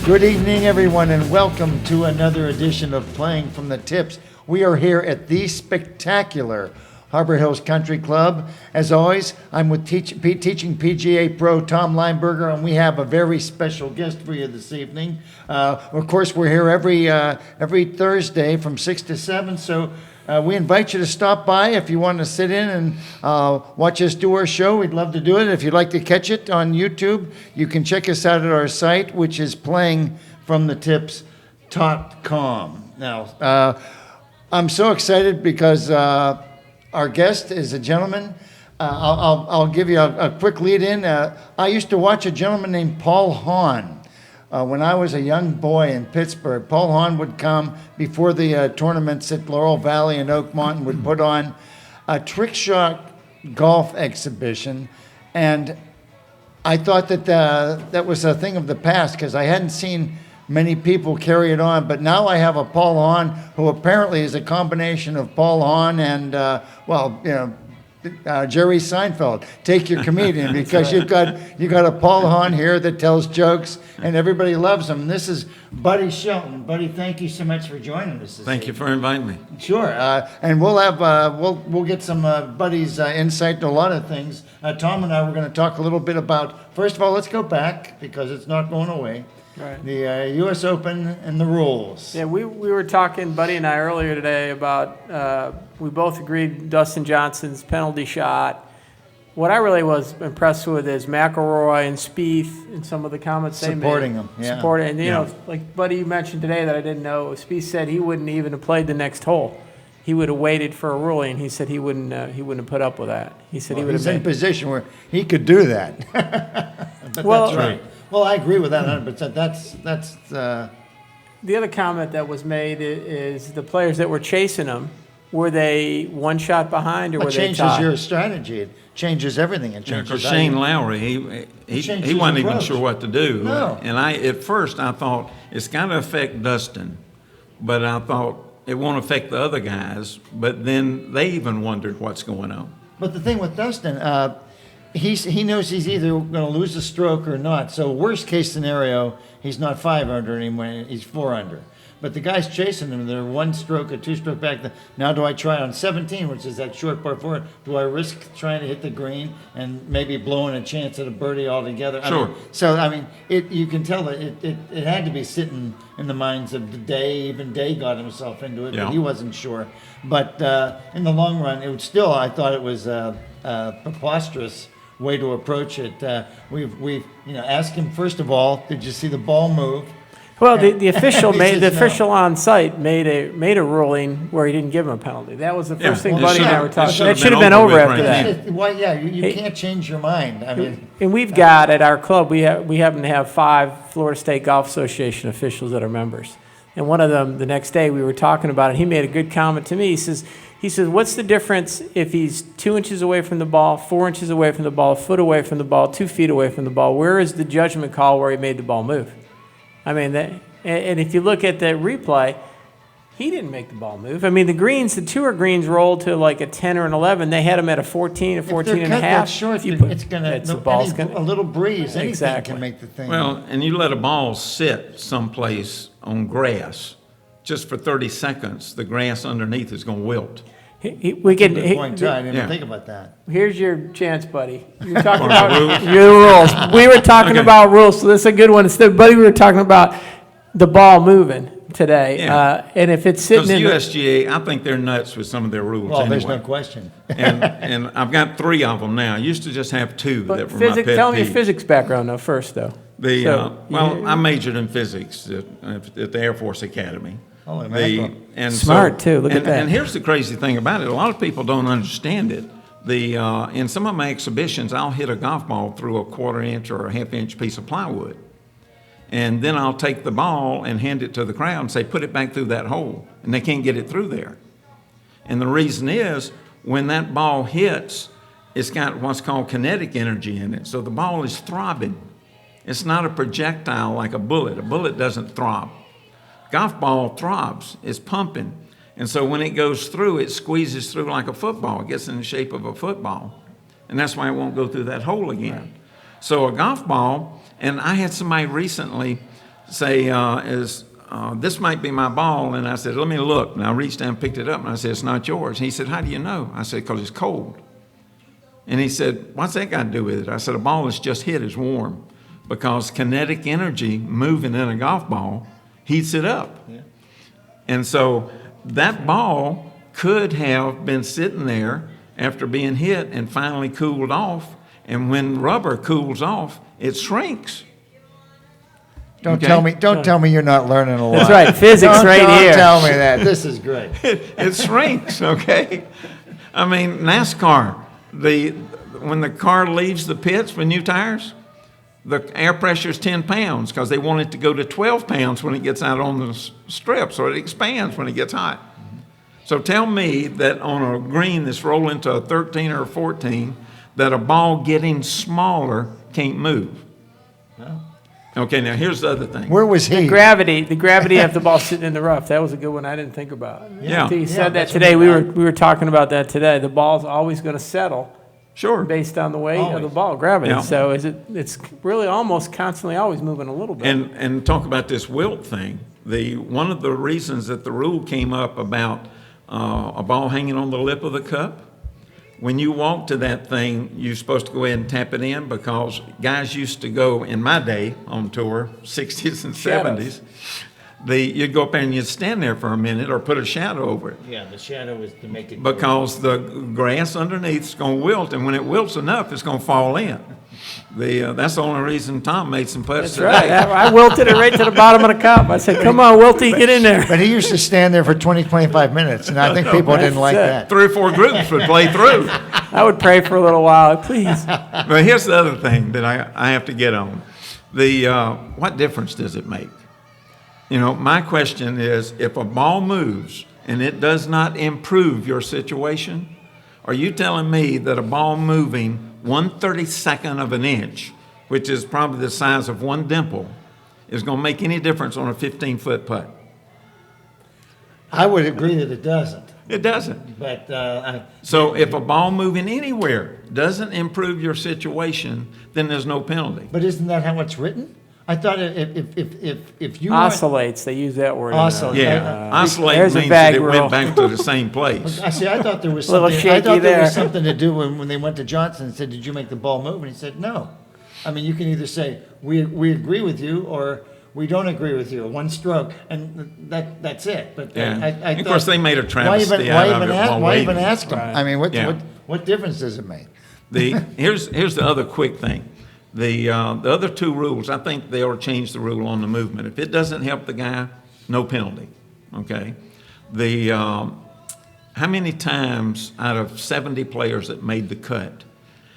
Good evening, everyone, and welcome to another edition of Playing from the Tips. We are here at the spectacular Harbor Hills Country Club. As always, I'm with teaching PGA Pro Tom Leimberger, and we have a very special guest for you this evening. Of course, we're here every Thursday from 6 to 7, so we invite you to stop by if you want to sit in and watch us do our show. We'd love to do it. If you'd like to catch it on YouTube, you can check us out at our site, which is playingfromthetips.com. Now, I'm so excited because our guest is a gentleman. I'll give you a quick lead in. I used to watch a gentleman named Paul Hahn. When I was a young boy in Pittsburgh, Paul Hahn would come before the tournaments at Laurel Valley and Oakmont and would put on a trick shot golf exhibition. And I thought that that was a thing of the past because I hadn't seen many people carry it on. But now I have a Paul Hahn who apparently is a combination of Paul Hahn and, Jerry Seinfeld. Take your comedian because you've got a Paul Hahn here that tells jokes and everybody loves him. This is Buddy Shelton. Buddy, thank you so much for joining us. Thank you for inviting me. Sure, and we'll have we'll get some Buddy's insight to a lot of things. Tom and I were going to talk a little bit about. First of all, let's go back because it's not going away. Right. The U.S. Open and the rules. Yeah, we were talking, Buddy and I, earlier today about, we both agreed Dustin Johnson's penalty shot. What I really was impressed with is McIlroy and Spieth and some of the comments they made. Supporting them, yeah. Supporting, and you know, like Buddy, you mentioned today that I didn't know, Spieth said he wouldn't even have played the next hole. He would have waited for a ruling. He said he wouldn't have put up with that. He said he would have He's in a position where he could do that. But Well, that's right. Well, I agree with that 100%. That's The other comment that was made is the players that were chasing him, were they one shot behind or were they tied? It changes your strategy. It changes everything. It changes Because how Shane you- Lowry, he changed wasn't his even approach. sure what to do. No. And at first I thought it's got to affect Dustin, but I thought it won't affect the other guys. But then they even wondered what's going on. But the thing with Dustin, he knows he's either going to lose a stroke or not. So worst case scenario, he's not 5 under anymore. He's 4 under. But the guys chasing him, they're 1 stroke or 2 stroke back. Now do I try on 17, which is that short par 4? Do I risk trying to hit the green and maybe blowing a chance at a birdie altogether? Sure. You can tell that it had to be sitting in the minds of Day. Even Day got himself into it, Yeah. but he wasn't sure. But in the long run, it would still. I thought it was a preposterous way to approach it. We've asked him first of all, did you see the ball move? Well, the official He made says no. on site made a ruling where he didn't give him a penalty. That was the first thing it Buddy and I were it talking. should That have should have been been over over after with that. right then. Well, yeah, you can't change your mind. I mean, And we've got at our club, we happen to have 5 Florida State Golf Association officials that are members. And one of them, the next day, we were talking about it. He made a good comment to me. He says, what's the difference if he's 2 inches away from the ball, 4 inches away from the ball, a foot away from the ball, 2 feet away from the ball? Where is the judgment call where he made the ball move? I mean, and if you look at the replay, he didn't make the ball move. I mean, the tour greens rolled to like a 10 or an 11. They had him at a 14, a 14 and a half. Short, If you it's going to a little breeze. Anything Exactly. can make the thing. Well, and you let a ball sit someplace on grass just for 30 seconds, the grass underneath is going to wilt. Good point too. I didn't Yeah. think about that. Here's your chance, Buddy. You're talking For the about rules? your rules. We were talking Okay. about rules, so this is a good one. Instead, Buddy, we were talking about the ball moving today. Yeah. And if it's sitting Because the in USGA, I think they're nuts with some of their rules Well, anyway. there's no question. and I've got 3 of them now. I used to just have 2 but that were my pet tell me your peeves. physics background though first though. I majored in physics at the Air Force Academy. Holy mackerel. Smart, too. Look at that. And here's the crazy thing about it. A lot of people don't understand it. In some of my exhibitions, I'll hit a golf ball through a 1/4 inch or a 1/2 inch piece of plywood. And then I'll take the ball and hand it to the crowd and say, put it back through that hole. And they can't get it through there. And the reason is, when that ball hits, it's got what's called kinetic energy in it. So the ball is throbbing. It's not a projectile like a bullet. A bullet doesn't throb. Golf ball throbs. It's pumping. And so when it goes through, it squeezes through like a football. It gets in the shape of a football. And that's why it won't go through that hole again. Right. So a golf ball, and I had somebody recently say, this might be my ball. And I said, let me look. And I reached down and picked it up, and I said, it's not yours. And he said, how do you know? I said, because it's cold. And he said, what's that got to do with it? I said, a ball that's just hit is warm because kinetic energy moving in a golf ball heats it up. Yeah. And so that ball could have been sitting there after being hit and finally cooled off. And when rubber cools off, it shrinks. Don't tell me you're not learning a lot. That's right, physics don't here. Don't tell me that. This is great. It shrinks, okay? I mean, NASCAR, when the car leaves the pits with new tires, the air pressure is 10 pounds because they want it to go to 12 pounds when it gets out on the strip, so it expands when it gets hot. So tell me that on a green that's rolling to a 13 or a 14, that a ball getting smaller can't move. No. Okay, now here's the other thing. Where was he? The gravity of the ball sitting in the rough. That was a good one I didn't think about. Yeah. He said that today. We were talking about that today. The ball's always going to settle. Sure. Based on the weight of the ball, gravity. Yeah. So it's really almost constantly always moving a little bit. And talk about this wilt thing. One of the reasons that the rule came up about a ball hanging on the lip of the cup, when you walk to that thing, you're supposed to go ahead and tap it in because guys used to go, in my day on tour, 60s and 70s, you'd go up there and you'd stand there for a minute or put a shadow over it. Yeah, the shadow is to make it... Because the grass underneath is going to wilt, and when it wilts enough, it's going to fall in. That's the only reason Tom made some putts today. Right. I wilted it right to the bottom of the cup. I said, come on, Wilty, get in there. But he used to stand there for 20, 25 minutes, and I think people didn't like that. 3 or 4 groups would play through. I would pray for a little while, please. But here's the other thing that I have to get on. What difference does it make? My question is, if a ball moves and it does not improve your situation, are you telling me that a ball moving 1/32 of an inch, which is probably the size of one dimple, is going to make any difference on a 15-foot putt? I would agree that it doesn't. It doesn't. But So if a ball moving anywhere doesn't improve your situation, then there's no penalty. But isn't that how it's written? I thought if you Oscillates, they use that word. Oscillate. Oscillate there's a means that it rule. went back to the same place. I see. I thought there was Little something. I shaky thought there was there. something to do when they went to Johnson and said, "Did you make the ball move?" And he said, "No." I mean, you can either say we agree with you or we don't agree with you. One stroke, and that's it. But I of course, they made a why travesty even out of it while why even waiting. ask them? Right. I mean, Yeah. what difference does it make? Here's the other quick thing. The other 2 rules, I think they ought to change the rule on the movement. If it doesn't help the guy, no penalty. Okay. How many times out of 70 players that made the cut,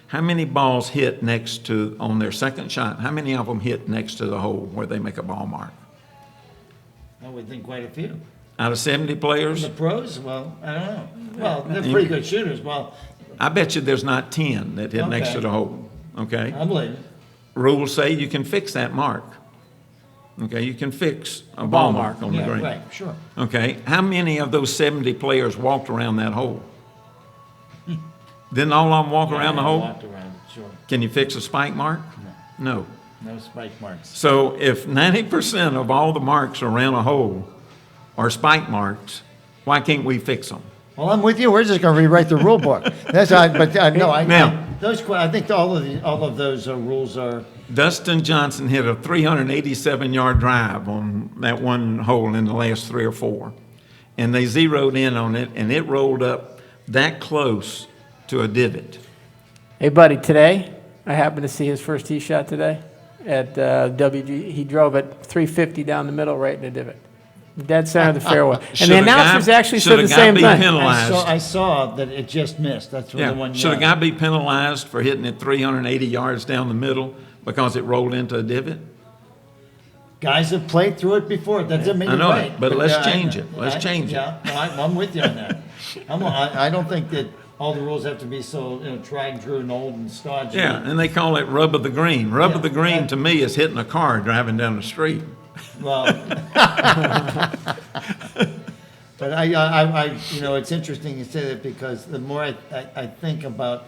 how many balls hit on their second shot? How many of them hit next to the hole where they make a ball mark? I would think quite a few. Out of 70 players, The pros, well, I don't know. Well, they're pretty good shooters. Well, I bet you there's not 10 that hit next Okay. to the hole. Okay. I believe it. Rules say you can fix that mark. Okay, you can fix a ball mark on the Yeah, green. right, sure. Okay, how many of those 70 players walked around that hole? Didn't all of them walk around the I hole? walked around it, sure. Can you fix a spike mark? No. No spike marks. So if 90% of all the marks around a hole are spike marks, why can't we fix them? Well, I'm with you. We're just going to rewrite the rule book. That's no. I think all of those rules are. Dustin Johnson hit a 387-yard drive on that one hole in the last 3 or 4. And they zeroed in on it, and it rolled up that close to a divot. Hey, buddy, today, I happened to see his first tee shot today at WG. He drove it 350 down the middle right in the divot. Dead center of the fairway. And the announcers actually said the same thing. I saw that it just missed. That's the one. Should a guy be penalized for hitting it 380 yards down the middle because it rolled into a divot? Guys have played through it before. That doesn't mean I know you're it, right. but let's change it. Let's change it. Yeah, no, I'm with you on that. I don't think that all the rules have to be so tried and true and old and stodgy. Yeah, and they call it rub of the green. Rub Yeah, of the green right. to me is hitting a car driving down the street. Well, but it's interesting you say that because the more I think about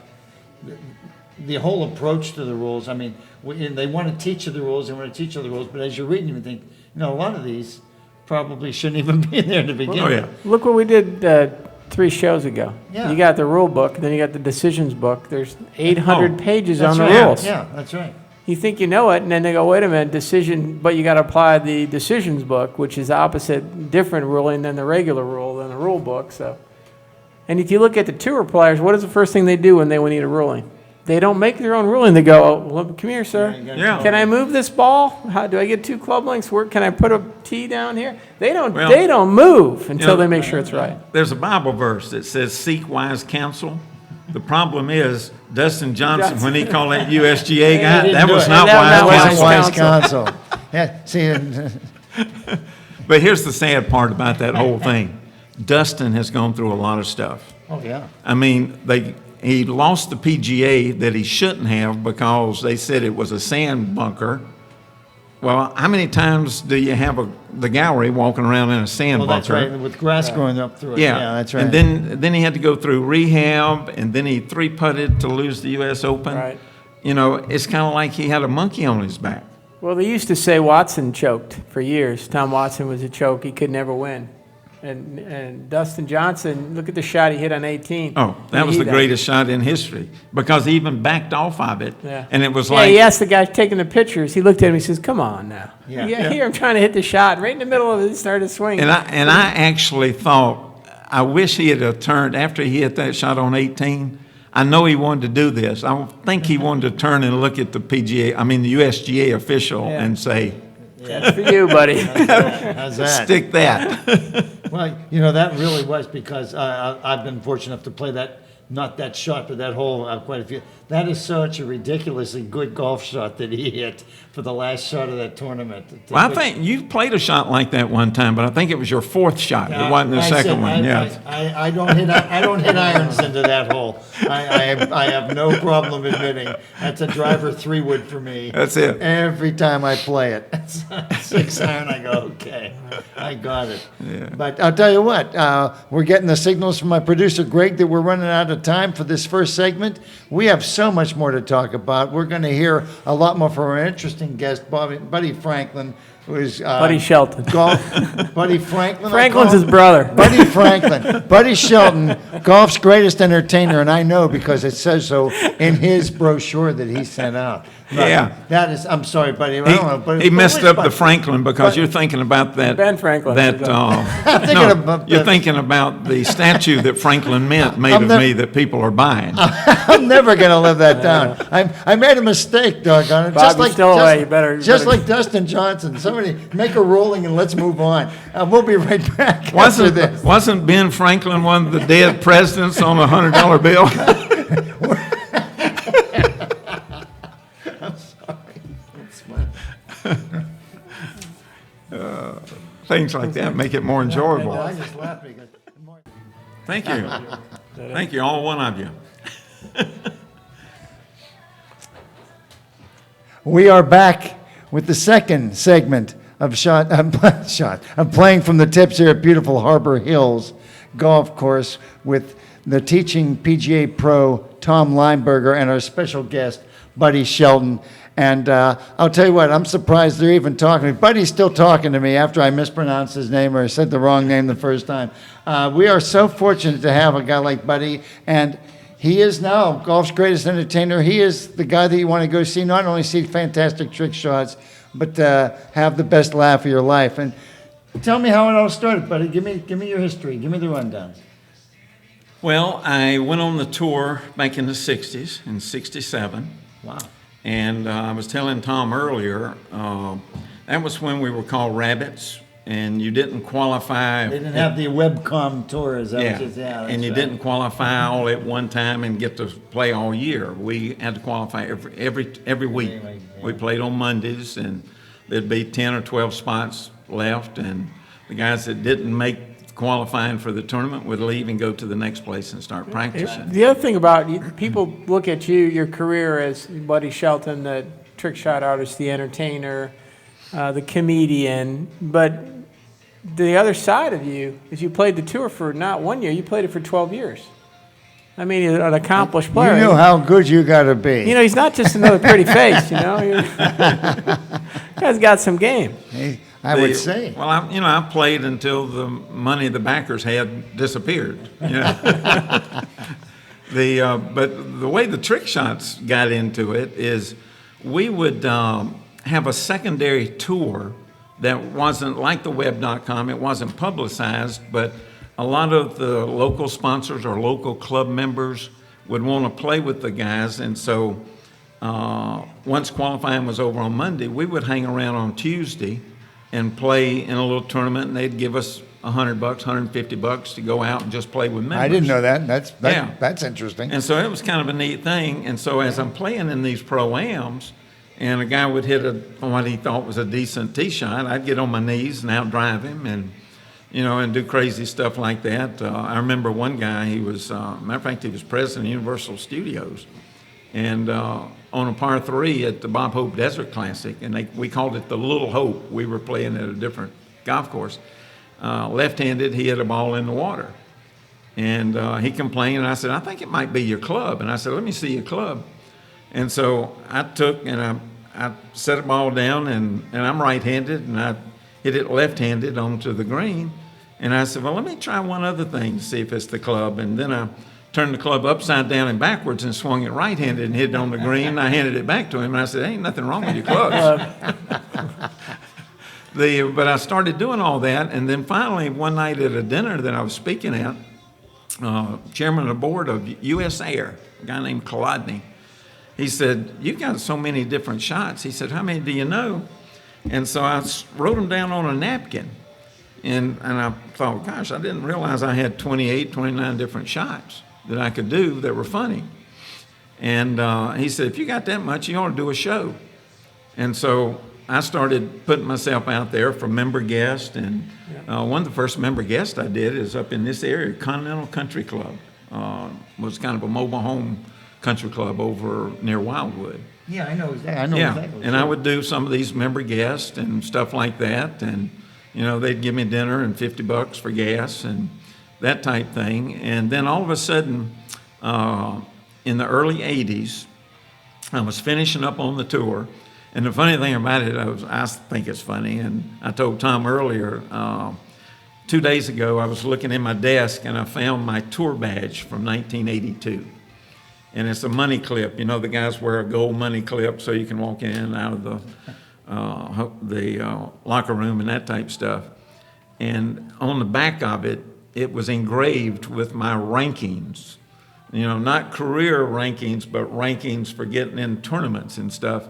the whole approach to the rules, I mean, and they want to teach you the rules, they want to teach you the rules, but as you're reading, you think, a lot of these probably shouldn't even be in there to begin Oh, with. yeah. Look what we did 3 shows ago. Yeah. You got the rule book, then you got the decisions book. There's 800 Oh, pages That's on the right. rules. Yeah, that's right. You think you know it, and then they go, wait a minute, decision, but you got to apply the decisions book, which is opposite, different ruling than the regular rule, than the rule book. So, and if you look at the tour players, what is the first thing they do when they need a ruling? They don't make their own ruling. They go, oh, well, come here, sir. Yeah. Can I move this ball? How do I get 2 club lengths? Where can I put a tee down here? They don't. Well, they don't move until know, they make sure it's right. There's a Bible verse that says, "Seek wise counsel." The problem is Dustin Johnson, when he called that USGA guy, didn't that do was it. not That wise wasn't counsel. Wise counsel. Yeah, see, But here's the sad part about that whole thing. Dustin has gone through a lot of stuff. Oh, yeah. I mean, he lost the PGA that he shouldn't have because they said it was a sand bunker. Well, how many times do you have the gallery walking around in a sand Well, that's bunker? right, with grass growing up through it. Yeah, that's right. And then he had to go through rehab, and then he 3-putted to lose the U.S. Open. Right. It's kind of like he had a monkey on his back. Well, they used to say Watson choked for years. Tom Watson was a choke. He could never win. And Dustin Johnson, look at the shot he hit on 18. Oh, that was He the done. greatest shot in history because he even backed off of it. Yeah. And it was Yeah, like, he asked the guy taking the pictures. He looked at him. He says, "Come on now. Yeah. Here I'm trying to hit the shot. Right in the middle of it, he started swinging." and I actually thought, I wish he had turned after he hit that shot on 18. I know he wanted to do this. I think he wanted to turn and look at the the USGA official Yeah. and say, That's for you, buddy. How's that? stick that. Well, that really was because I've been fortunate enough to play that, not that shot, but that hole quite a few. That is such a ridiculously good golf shot that he hit for the last shot of that tournament. Well, I think you played a shot like that one time, but I think it was your 4th shot. It wasn't the I second said, one. Yeah. I don't hit irons into that hole. I have no problem admitting that's a driver 3-wood for me. That's it. Every time I play it, 6 iron, I go, okay, I got it. Yeah. but I'll tell you what, we're getting the signals from my producer Greg that we're running out of time for this first segment. We have so much more to talk about. We're going to hear a lot more from our interesting guest, Buddy Franklin, who is Buddy Shelton. golf. Buddy Franklin. I Franklin's call his him? brother. Buddy Franklin. Buddy Shelton, golf's greatest entertainer, and I know because it says so in his brochure that he sent out. But Yeah. that is. I'm sorry, Buddy. I don't know. But He messed which up Buddy? the Franklin because you're thinking about that. Ben Franklin. That thinking about you're the- thinking about the statue that Franklin made I'm of not- me that people are buying. I'm never gonna live that down. I made a mistake, doggone it. Bob, you're still away. You better- like Dustin Johnson. Somebody make a ruling and let's move on. We'll be right back after this. Wasn't Ben Franklin one of the dead presidents on a $100 bill? Things like that make it more Well, enjoyable. I just laughed because. Thank you. Thank you, all one of you. We are back with the second segment of of playing from the tips here at beautiful Harbor Hills Golf Course with the teaching PGA pro Tom Leimberger and our special guest Buddy Shelton. And I'll tell you what, I'm surprised they're even talking to me. Buddy's still talking to me after I mispronounced his name or said the wrong name the first time. We are so fortunate to have a guy like Buddy, and he is now golf's greatest entertainer. He is the guy that you want to go see, not only see fantastic trick shots, but have the best laugh of your life. And tell me how it all started, Buddy. Give me your history. Give me the rundown. Well, I went on the tour back in the 60s, in 67. Wow. And I was telling Tom earlier, that was when we were called Rabbits, and you didn't qualify. They didn't have the webcom tour, is that Yeah, what it is? Yeah, that's and you right. didn't qualify all at one time and get to play all year. We had to qualify every week. Yeah. We played on Mondays, and there'd be 10 or 12 spots left, and the guys that didn't make qualifying for the tournament would leave and go to the next place and start practicing. The other thing about you, people look at you, your career as Buddy Shelton, the trick shot artist, the entertainer, the comedian, but the other side of you is you played the tour for not 1 year, you played it for 12 years. I mean, he's an accomplished You player. know how good you got to be. You know, he's not just another pretty face, you know. Guy's got some game. I would say. Well, I played until the money the backers had disappeared. You know? But the way the trick shots got into it is we would have a secondary tour that wasn't like the web.com. It wasn't publicized, but a lot of the local sponsors or local club members would want to play with the guys. And so once qualifying was over on Monday, we would hang around on Tuesday and play in a little tournament, and they'd give us $100, $150 to go out and just play with members. I didn't know that. Yeah. That's interesting. And so it was kind of a neat thing. And so as I'm playing in these pro-ams, and a guy would hit what he thought was a decent tee shot, I'd get on my knees and out-drive him and, you know, and do crazy stuff like that. I remember one guy, he was, matter of fact, he was president of Universal Studios. And on a par 3 at the Bob Hope Desert Classic, and we called it the Little Hope. We were playing at a different golf course. Left-handed, he hit a ball in the water. And he complained, and I said, I think it might be your club. And I said, let me see your club. And so I took and I set the ball down, and I'm right-handed, and I hit it left-handed onto the green. And I said, well, let me try one other thing to see if it's the club. And then I turned the club upside down and backwards and swung it right-handed and hit it on the green. And I handed it back to him, and I said, ain't nothing wrong with your clubs. But I started doing all that, and then finally one night at a dinner that I was speaking at, chairman of the board of US Air, a guy named Kolodny, he said, you've got so many different shots. He said, how many do you know? And so I wrote them down on a napkin. And I thought, gosh, I didn't realize I had 28, 29 different shots that I could do that were funny. And he said, if you got that much, you ought to do a show. And so I started putting myself out there for member guest. And one of the first member guests I did is up in this area, Continental Country Club. Was kind of a mobile home country club over near Wildwood. Yeah, I know exactly. And I would do some of these member guests and stuff like that. And, you know, they'd give me dinner and $50 for gas and that type thing. And then all of a sudden, in the early 80s, I was finishing up on the tour. And the funny thing about it, I think it's funny, and I told Tom earlier, 2 days ago, I was looking in my desk and I found my tour badge from 1982. And it's a money clip. You know, the guys wear a gold money clip so you can walk in and out of the locker room and that type stuff. And on the back of it, it was engraved with my rankings. You know, not career rankings, but rankings for getting in tournaments and stuff.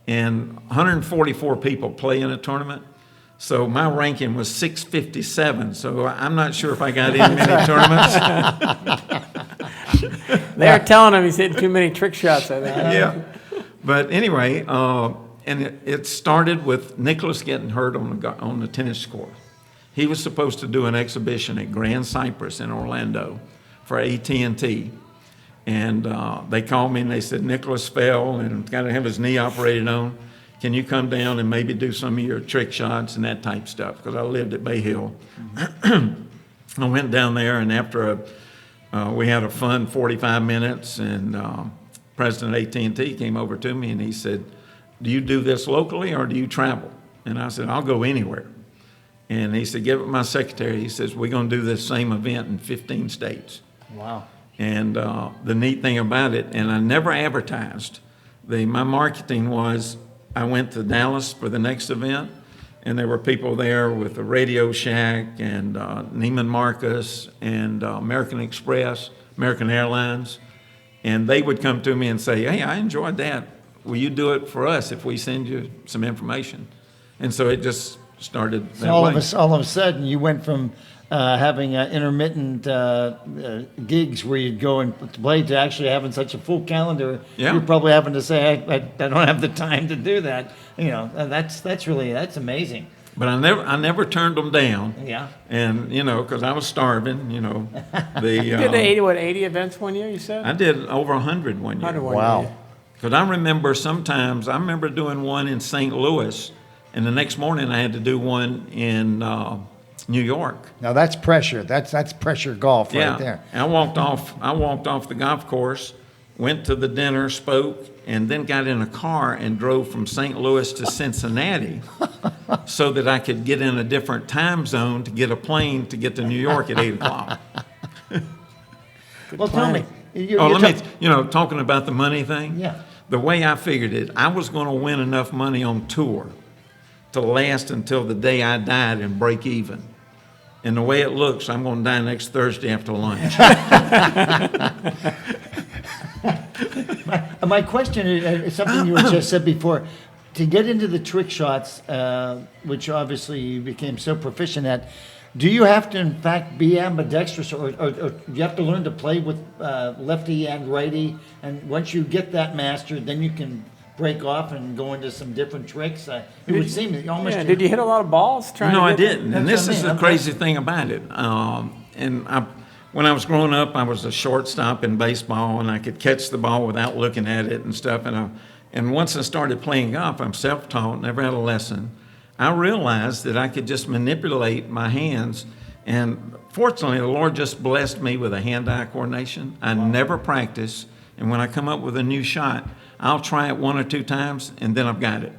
And 144 people play in a tournament. So my ranking was 657. So I'm not sure if I got in many tournaments. They're telling him he's hitting too many trick shots, I think. Yeah. But anyway, and it started with Nicholas getting hurt on the tennis court. He was supposed to do an exhibition at Grand Cypress in Orlando for AT&T. And they called me and they said, Nicholas fell and got to have his knee operated on. Can you come down and maybe do some of your trick shots and that type stuff? Because I lived at Bay Hill. I went down there, and after we had a fun 45 minutes, and President of AT&T came over to me and he said, do you do this locally or do you travel? And I said, I'll go anywhere. And he said, give it to my secretary. He says, we're going to do this same event in 15 states. Wow. And the neat thing about it, and I never advertised, my marketing was, I went to Dallas for the next event, and there were people there with the Radio Shack and Neiman Marcus and American Express, American Airlines, and they would come to me and say, hey, I enjoyed that. Will you do it for us if we send you some information? And so it just started that All way. of a sudden, you went from having intermittent gigs where you'd go and play to actually having such a full calendar. Yeah. You're probably having to say, I don't have the time to do that. You know, that's amazing. But I never turned them down. Yeah. And, you know, because I was starving, you know. You did 80 events one year, you said? I did over 100 one year. 100 one Wow. year. Because I remember doing one in St. Louis, and the next morning I had to do one in New York. Now that's pressure. That's pressure golf right there. And I walked off the golf course, went to the dinner, spoke, and then got in a car and drove from St. Louis to Cincinnati so that I could get in a different time zone to get a plane to get to New York at 8 o'clock. Well, tell me. Talking about the money thing. Yeah. The way I figured it, I was going to win enough money on tour to last until the day I died and break even. And the way it looks, I'm going to die next Thursday after lunch. My question is something you had just said before. To get into the trick shots, which obviously you became so proficient at, do you have to, in fact, be ambidextrous, or do you have to learn to play with lefty and righty? And once you get that mastered, then you can break off and go into some different tricks? It would seem that you almost... Yeah, did you hit a lot of balls trying No, to I get didn't. And That's this what I is mean. the crazy thing about it. When I was growing up, I was a shortstop in baseball, and I could catch the ball without looking at it and stuff. And once I started playing golf, I'm self-taught, never had a lesson. I realized that I could just manipulate my hands. And fortunately, the Lord just blessed me with a hand-eye coordination. I never practice. And when I come up with a new shot, I'll try it 1 or 2 times, and then I've got it.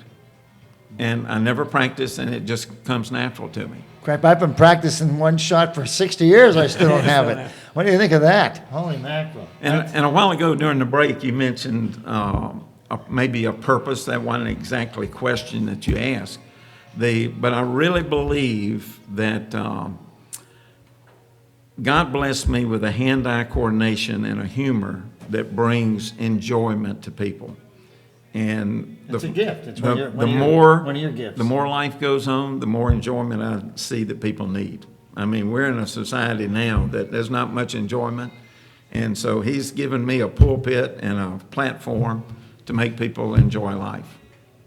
And I never practice, and it just comes natural to me. Crap, I've been practicing one shot for 60 years. I still don't have it. What do you think of that? Holy mackerel. And a while ago during the break, you mentioned maybe a purpose. That wasn't exactly a question that you asked. But I really believe that God blessed me with a hand-eye coordination and a humor that brings enjoyment to people. And It's a gift. It's one of your gifts. The more life goes on, the more enjoyment I see that people need. I mean, we're in a society now that there's not much enjoyment. And so he's given me a pulpit and a platform to make people enjoy life.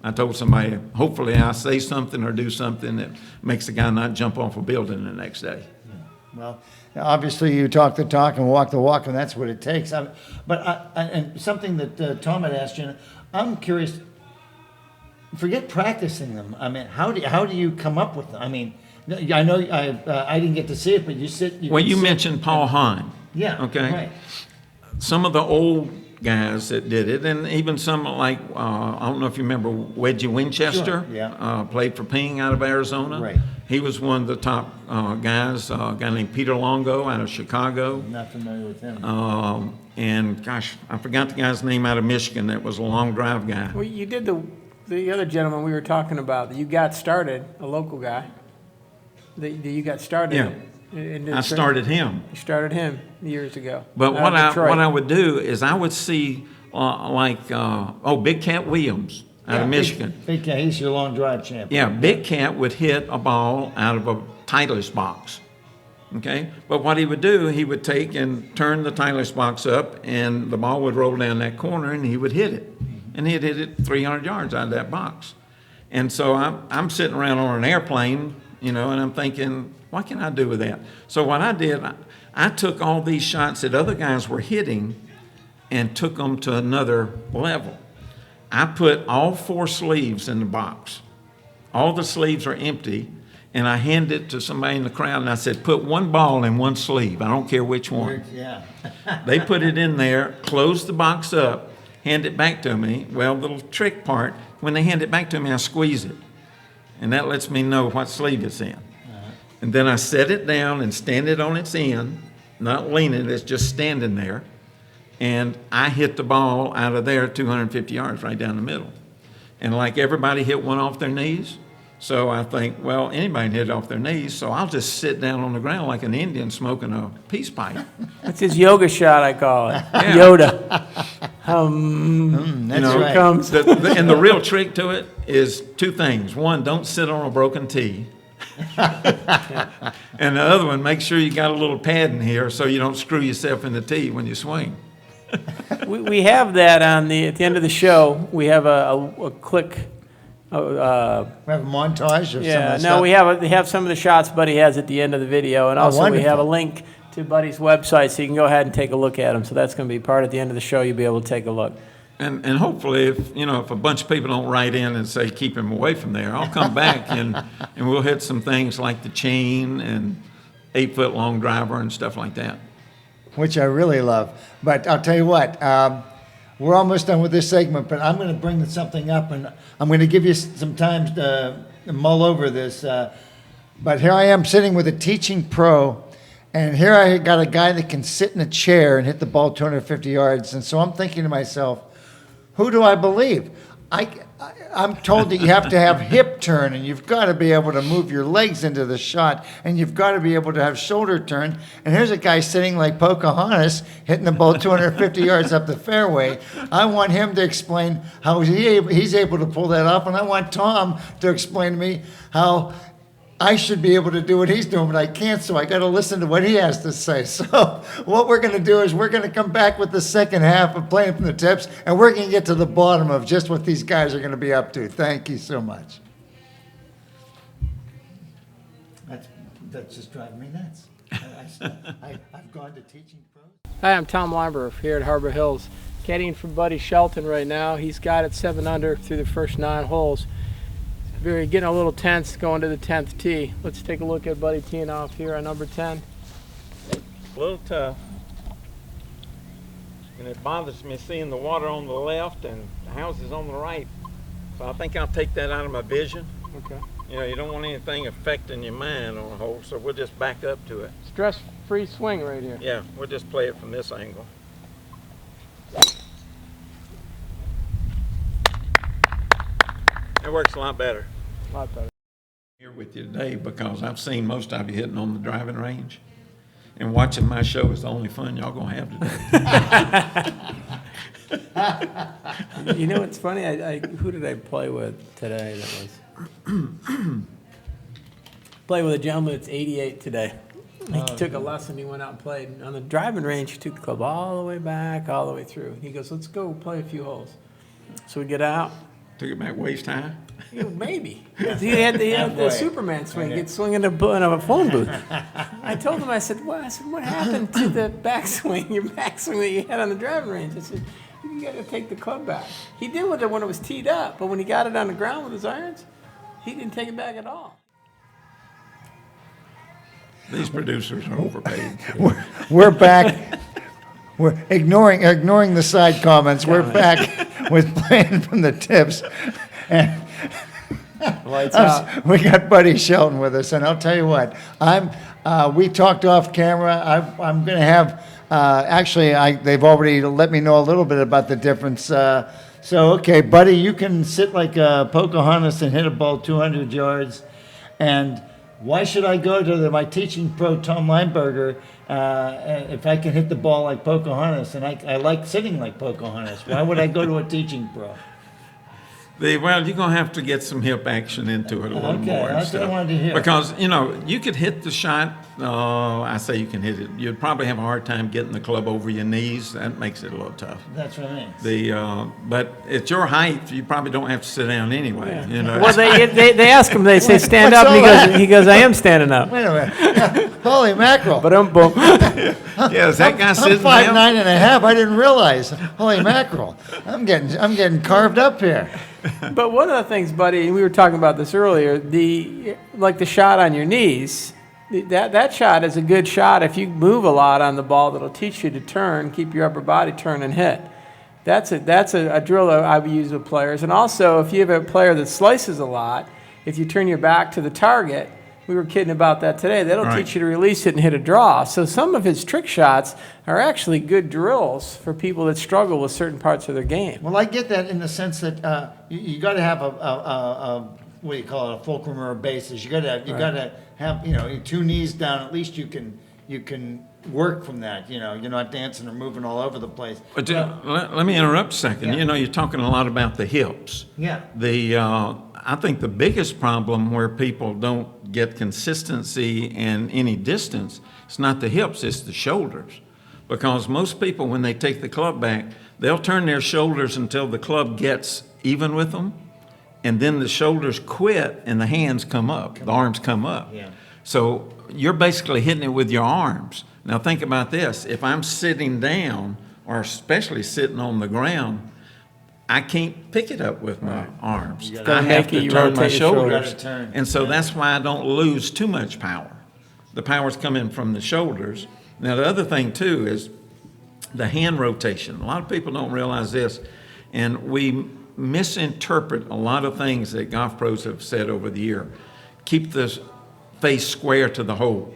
I told somebody, hopefully I say something or do something that makes the guy not jump off a building the next day. Well, obviously you talk the talk and walk the walk, and that's what it takes. And something that Tom had asked you, I'm curious. Forget practicing them. I mean, how do you come up with them? I mean, I know I didn't get to see it, but you sit. You mentioned Paul Hahn. Yeah. Okay. Right. Some of the old guys that did it, and even some like I don't know if you remember Wedgie Winchester. Sure, yeah. Played for Ping out of Arizona. Right. He was one of the top guys. A guy named Peter Longo out of Chicago. I'm not familiar with him. And gosh, I forgot the guy's name out of Michigan. That was a long drive guy. Well, you did the other gentleman we were talking about. You got started, a local guy. That you got started. Yeah. I started him. You started him years ago. But out of Detroit. what I would do is I would see Big Cat Williams out of Michigan. Big Cat, he's your long drive champion. Yeah, Big Cat would hit a ball out of a Titleist box. Okay? But what he would do, he would take and turn the Titleist box up, and the ball would roll down that corner, and he would hit it. And he'd hit it 300 yards out of that box. And so I'm sitting around on an airplane, and I'm thinking, what can I do with that? So what I did, I took all these shots that other guys were hitting and took them to another level. I put all 4 sleeves in the box. All the sleeves are empty, and I handed it to somebody in the crowd, and I said, put 1 ball in 1 sleeve. I don't care which one. Yeah. They put it in there, closed the box up, hand it back to me. Well, the little trick part, when they hand it back to me, I squeeze it. And that lets me know what sleeve it's in. And then I set it down and stand it on its end, not leaning, it's just standing there. And I hit the ball out of there 250 yards right down the middle. And like everybody hit one off their knees. So I think, well, anybody can hit it off their knees, so I'll just sit down on the ground like an Indian smoking a peace pipe. That's his yoga shot, I call it. Yeah. Yoda. That's Here right. it comes. And the real trick to it is 2 things. One, don't sit on a broken tee. And the other one, make sure you got a little pad in here so you don't screw yourself in the tee when you swing. We have that at the end of the show. We have a click. We have a montage of some of Yeah, the no, stuff. we have some of the shots Buddy has at the end of the video, and also we have a wonderful. link to Buddy's website, so you can go ahead and take a look at them. So that's going to be part at the end of the show. You'll be able to take a look. And hopefully, if a bunch of people don't write in and say keep him away from there, I'll come back and we'll hit some things like the chain and 8-foot long driver and stuff like that. Which I really love. But I'll tell you what, we're almost done with this segment, but I'm going to bring something up, and I'm going to give you some time to mull over this. But here I am sitting with a teaching pro, and here I got a guy that can sit in a chair and hit the ball 250 yards. And so I'm thinking to myself, who do I believe? I'm told that you have to have hip turn, and you've got to be able to move your legs into the shot, and you've got to be able to have shoulder turn. And here's a guy sitting like Pocahontas, hitting the ball 250 yards up the fairway. I want him to explain how he's able to pull that off, and I want Tom to explain to me how I should be able to do what he's doing, but I can't, so I got to listen to what he has to say. So what we're going to do is we're going to come back with the second half of Playing from the Tips, and we're going to get to the bottom of just what these guys are going to be up to. Thank you so much. That's just driving me nuts. I've gone to teaching pros. Hi, I'm Tom Leimberger here at Harbor Hills. Caddying for Buddy Shelton right now. He's got it 7 under through the first 9 holes. Getting a little tense going to the 10th tee. Let's take a look at Buddy teeing off here on number 10. A little tough. And it bothers me seeing the water on the left and the houses on the right. So I think I'll take that out of my vision. Okay. You don't want anything affecting your mind on a hole, so we'll just back up to it. Stress-free swing right here. Yeah, we'll just play it from this angle. It works a lot better. A lot better. Here with you today because I've seen most of you hitting on the driving range, and watching my show is the only fun y'all gonna have today. It's funny. Who did I play with today? That was play with a gentleman that's 88 today. He took a lesson. He went out and played on the driving range. He took the club all the way back, all the way through. He goes, "Let's go play a few holes." So we get out. Took it back waist high. Maybe. He had the Superman swing. He'd swing in a phone booth. I told him, I said, what happened to the backswing, your backswing that you had on the driving range? I said, you got to take the club back. He did with it when it was teed up, but when he got it on the ground with his irons, he didn't take it back at all. These producers are overpaid. We're back. We're ignoring the side comments. We're back with Playing from the Tips. And Lights out. we got Buddy Shelton with us, and I'll tell you what, we talked off camera. I'm going to have, they've already let me know a little bit about the difference. So, okay, Buddy, you can sit like Pocahontas and hit a ball 200 yards. And why should I go to my teaching pro, Tom Leimberger, if I can hit the ball like Pocahontas? And I like sitting like Pocahontas. Why would I go to a teaching pro? You're going to have to get some hip action into it a little more. That's what I wanted to hear. Because, you could hit the shot. I say you can hit it. You'd probably have a hard time getting the club over your knees. That makes it a little tough. That's what I mean. But at your height, you probably don't have to sit down anyway. Well, they ask him, they say, stand up, and he goes, I am standing up. Wait a minute. Holy mackerel. But boom. Yeah, is that guy sitting I'm 5'9" down? and a half. I didn't realize. Holy mackerel. I'm getting carved up here. But one of the things, Buddy, and we were talking about this earlier, like the shot on your knees, that shot is a good shot if you move a lot on the ball that'll teach you to turn, keep your upper body turn and hit. That's a drill that I would use with players. And also, if you have a player that slices a lot, if you turn your back to the target, we were kidding about that today, that'll teach you to release it and hit a draw. So some of his trick shots are actually good drills for people that struggle with certain parts of their game. Well, I get that in the sense that you got to have a what do you call it, a fulcrum or a basis. You got to have your 2 knees down. At least you can work from that. You're not dancing or moving all over the place. But let me interrupt a second. Yeah. You're talking a lot about the hips. Yeah. I think the biggest problem where people don't get consistency and any distance, it's not the hips, it's the shoulders. Because most people, when they take the club back, they'll turn their shoulders until the club gets even with them, and then the shoulders quit and the hands come up, the arms come up. Yeah. So you're basically hitting it with your arms. Now think about this. If I'm sitting down, or especially sitting on the ground, I can't pick it up with my arms. You I gotta have make to it, you turn my rotate your shoulders. shoulders. You gotta turn. And so that's why I don't lose too much power. The power's coming from the shoulders. Now, the other thing, too, is the hand rotation. A lot of people don't realize this, and we misinterpret a lot of things that golf pros have said over the year. Keep the face square to the hole.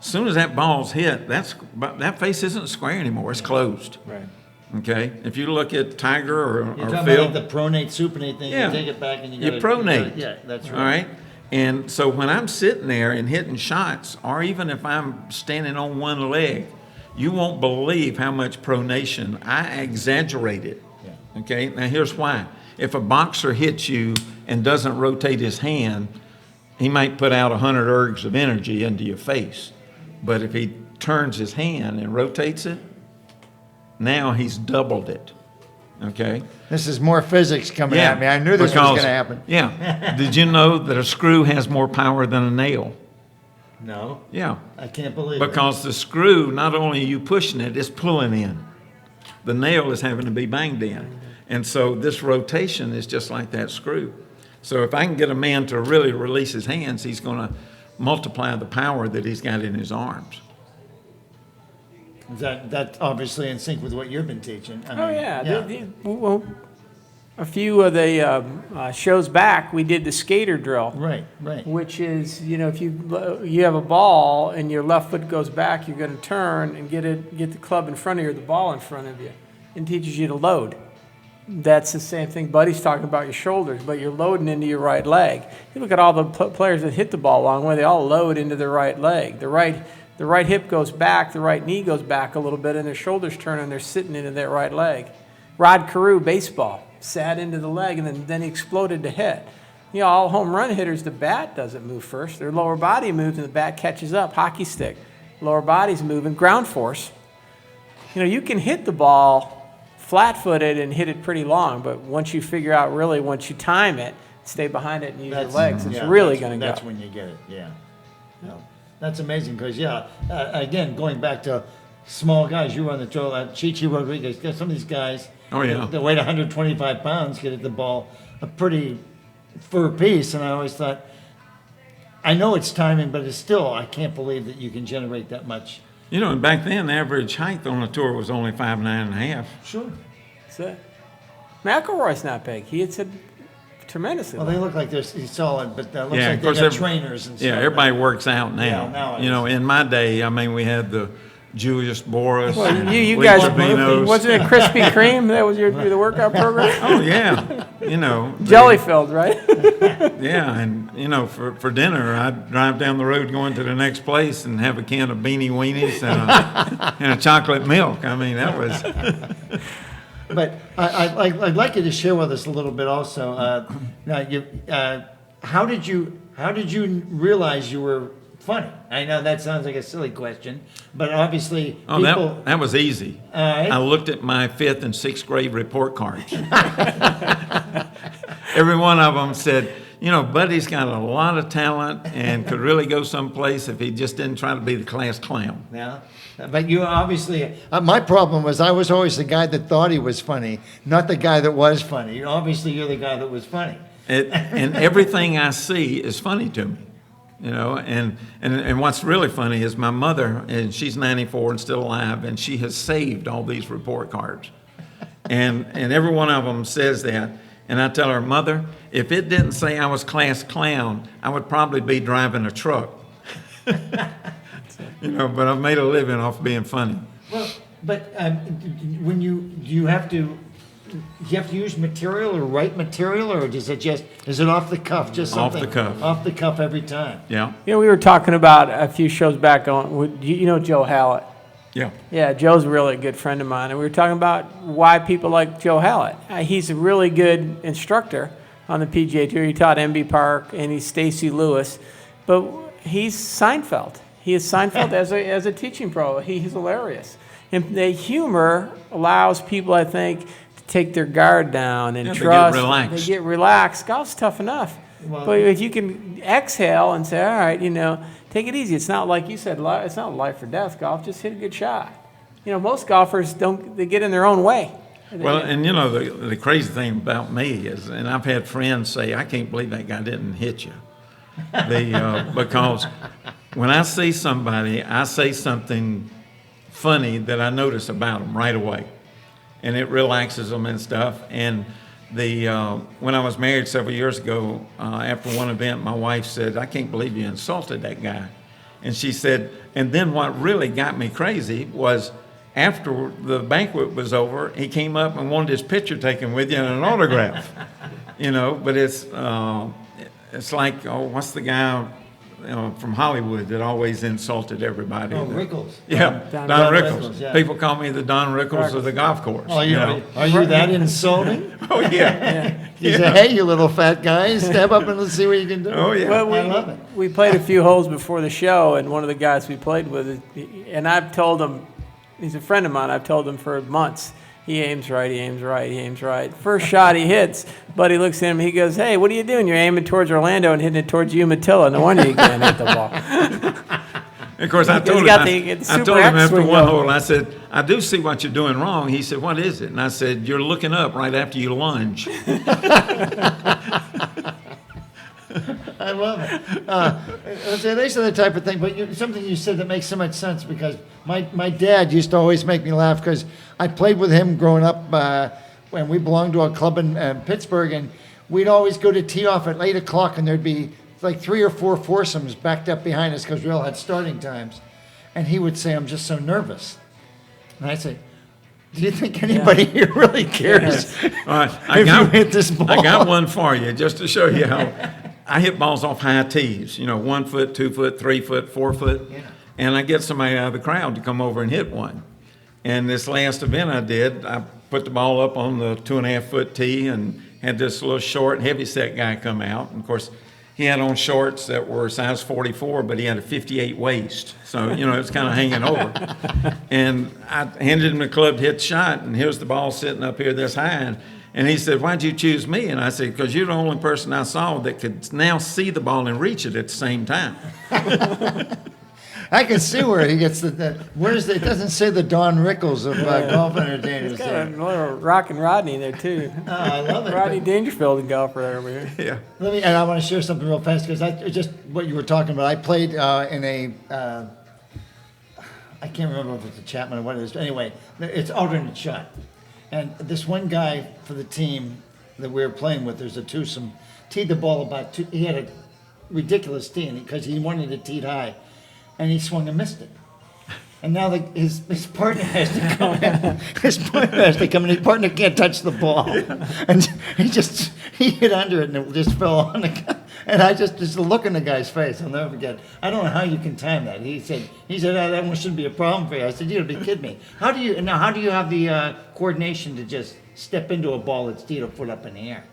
As soon as that ball's hit, that face isn't square anymore. It's closed. Right. Okay? If you look at Tiger You're or talking Phil. about like the pronate, supinate thing. Yeah. You take it back and You gotta- pronate. Yeah, that's right. All right? And so when I'm sitting there and hitting shots, or even if I'm standing on one leg, you won't believe how much pronation. I exaggerate it. Yeah. Okay? Now here's why. If a boxer hits you and doesn't rotate his hand, he might put out 100 ergs of energy into your face. But if he turns his hand and rotates it, now he's doubled it. Okay? This is more physics coming at me. I knew this was because- going to happen. Yeah. Did you know that a screw has more power than a nail? No, Yeah. I can't believe it. Because the screw, not only are you pushing it, it's pulling in. The nail is having to be banged in. And so this rotation is just like that screw. So if I can get a man to really release his hands, he's going to multiply the power that he's got in his arms. That's obviously in sync with what you've been teaching. I Oh, mean, yeah. Well, a few of the shows back, we did the skater drill. Right, right. Which is, if you have a ball and your left foot goes back, you're going to turn and get the club in front of you or the ball in front of you. It teaches you to load. That's the same thing Buddy's talking about your shoulders, but you're loading into your right leg. You look at all the players that hit the ball a long way, they all load into their right leg. The right hip goes back, the right knee goes back a little bit, and their shoulders turn and they're sitting into their right leg. Rod Carew, baseball, sat into the leg and then he exploded to hit. All home run hitters, the bat doesn't move first. Their lower body moves and the bat catches up. Hockey stick, lower body's moving, ground force. You can hit the ball flat-footed and hit it pretty long, but once you time it, stay behind it and use your legs, it's really going to go. That's when you get it, yeah. No, that's amazing because, again, going back to small guys, you were on the trail, Chichi Rodriguez, some of these guys, Oh, yeah. that weighed 125 pounds, get at the ball a pretty fur piece, and I always thought, I know it's timing, but it's still, I can't believe that you can generate that much. And back then, the average height on the tour was only 5'9.5". Sure. That's it. McElroy's not big. He hits it tremendously. Well, they look like they're solid, but that looks Yeah, like of they course, got every- trainers and stuff. Yeah, everybody works out Yeah, now. nowadays. In my day, we had the Julius Boris. Well, and you Lee guys, Trevino's. wasn't it Krispy Kreme? That was the workout program? Oh, yeah. Jelly filled, right? Yeah, and for dinner, I'd drive down the road going to the next place and have a can of Beanie Weenies and a chocolate milk. That was. But I'd like you to share with us a little bit also. How did you realize you were funny? I know that sounds like a silly question, but obviously people. That was easy. All right. I looked at my 5th and 6th grade report cards. Every one of them said, Buddy's got a lot of talent and could really go someplace if he just didn't try to be the class clown. Yeah, but you obviously. My problem was I was always the guy that thought he was funny, not the guy that was funny. You're the guy that was funny. And everything I see is funny to me. And what's really funny is my mother, and she's 94 and still alive, and she has saved all these report cards. And every one of them says that. And I tell her, Mother, if it didn't say I was class clown, I would probably be driving a truck. But I've made a living off being funny. Well, but when you have to use material or write material, or is it off the cuff? Just Off something the cuff. Off the cuff every time. Yeah, We were talking about a few shows back on, Joe Hallett. yeah. Yeah, Joe's really a good friend of mine, and we were talking about why people like Joe Hallett. He's a really good instructor on the PGA Tour. He taught MB Park, and he's Stacy Lewis, but he's Seinfeld. He is Seinfeld as a teaching pro. He's hilarious, and the humor allows people, I think, to take their guard down and Yeah, they get trust. relaxed. They get relaxed. Golf's tough enough, Well- but if you can exhale and say, "All right, take it easy." It's not like you said. It's not life or death golf. Just hit a good shot. Most golfers they get in their own way. Well, and you know, the crazy thing about me is, and I've had friends say, I can't believe that guy didn't hit you. Because when I see somebody, I say something funny that I notice about them right away. And it relaxes them and stuff. And when I was married several years ago, after one event, my wife said, I can't believe you insulted that guy. And she said, and then what really got me crazy was after the banquet was over, he came up and wanted his picture taken with you and an autograph. But it's like, what's the guy from Hollywood that always insulted everybody? Oh, Rickles. Yeah, Don Don Rickles, Rickles. yeah. People call me the Don Rickles of the golf course. Are you that insulting? Oh, yeah. You say, hey, you little fat guy, step up and let's see what you can do. Oh, yeah. Well, I love it. we played a few holes before the show, and one of the guys we played with, and I've told him, he's a friend of mine, I've told him for months, he aims right, he aims right, he aims right. First shot he hits, Buddy looks at him, he goes, hey, what are you doing? You're aiming towards Orlando and hitting it towards Umatilla. No wonder you can't hit the ball. Of course, I told him, I super told him after upswing one though. hole, I said, I do see what you're doing wrong. He said, what is it? And I said, you're looking up right after you lunge. I love it. These are the type of thing, but something you said that makes so much sense because my dad used to always make me laugh because I played with him growing up when we belonged to a club in Pittsburgh, and we'd always go to tee off at 8 o'clock, and there'd be like 3 or 4 foursomes backed up behind us because we all had starting times. And he would say, I'm just so nervous. And I'd say, do you think anybody here really cares All right, if you hit this ball? I got one for you just to show you how I hit balls off high tees, 1 foot, 2 foot, 3 foot, 4 foot. Yeah. And I get somebody out of the crowd to come over and hit one. And this last event I did, I put the ball up on the 2.5 foot tee and had this little short, heavy set guy come out. And of course, he had on shorts that were size 44, but he had a 58 waist. So, it was kind of hanging over. And I handed him the club to hit the shot, and here's the ball sitting up here this high. And he said, why'd you choose me? And I said, because you're the only person I saw that could now see the ball and reach it at the same time. I can see where he gets it doesn't say the Don Rickles of golf entertainers It's got there. a little Rockin' Rodney there, too. Oh, I love it. Rodney Dangerfield, the golfer over here. Yeah. And I want to share something real fast because just what you were talking about. I played in a, I can't remember if it's a Chapman or what it is. But anyway, it's alternate shot. And this one guy for the team that we were playing with, there's a twosome, teed the ball about he had a ridiculous tee because he wanted it teed high. And he swung and missed it. And now his partner has to come in. His partner has to come in. His partner can't touch the ball. And he hit under it and it just fell on the guy. And I just the look in the guy's face, I'll never forget. I don't know how you can time that. He said, oh, that one shouldn't be a problem for you. I said, you gotta be kidding me. How do you have the coordination to just step into a ball that's teed a foot up in the air?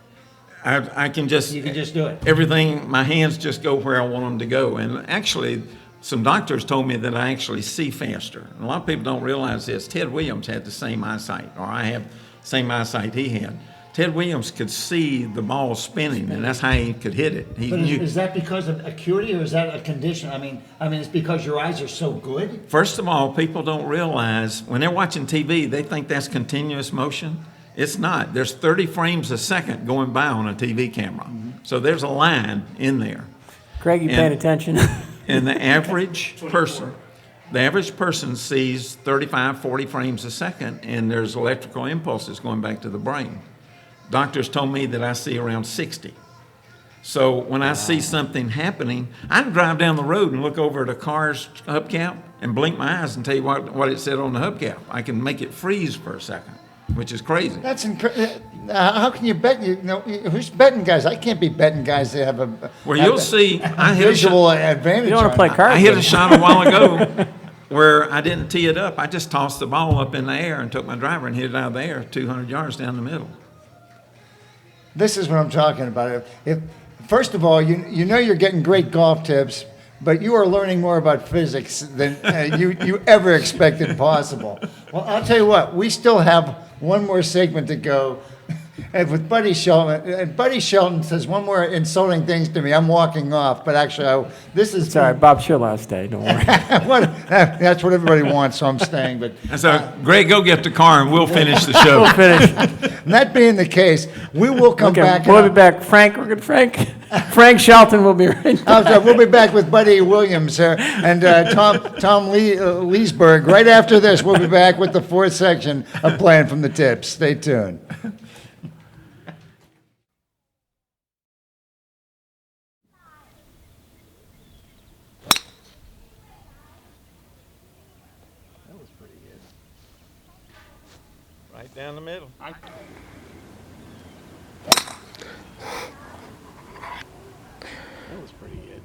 I can just... You can just do it. Everything, my hands just go where I want them to go. And actually, some doctors told me that I actually see faster. And a lot of people don't realize this. Ted Williams had the same eyesight, or I have the same eyesight he had. Ted Williams could see the ball spinning, and that's how he could hit it. He But knew. is that because of acuity or is that a condition? I mean, it's because your eyes are so good? First of all, people don't realize when they're watching TV, they think that's continuous motion. It's not. There's 30 frames a second going by on a TV camera. Mm-hmm. So there's a line in there. Craig, you paying attention? And the average person sees 35, 40 frames a second, and there's electrical impulses going back to the brain. Doctors told me that I see around 60. So when I see something happening, I can drive down the road and look over at a car's hubcap and blink my eyes and tell you what it said on the hubcap. I can make it freeze for a second, which is crazy. That's incredible. How can you bet? Who's betting guys? I can't be betting guys that have a Well, you'll see. I hit visual advantage. You don't want to play on cards? I hit a with shot a while ago where I didn't tee it up. I just tossed the ball up in the air and took my driver and hit it out of the air 200 yards down the middle. This is what I'm talking about. First of all, you know you're getting great golf tips, but you are learning more about physics than you ever expected possible. Well, I'll tell you what, we still have one more segment to go. And with Buddy Shelton, and Buddy Shelton says one more insulting things to me. I'm walking off, but actually, this is Sorry, Bob, it's your last day. Don't worry. that's what everybody wants, so I'm staying. But And so, Greg, go get the car and we'll finish the show. We'll finish. that being the case, we will come Okay, back. we'll be back. Frank Shelton will be right back. Sorry, we'll be back with Buddy Williams and Tom Leesburg right after this. We'll be back with the fourth section of Playing from the Tips. Stay tuned. Right down the middle. That was pretty good.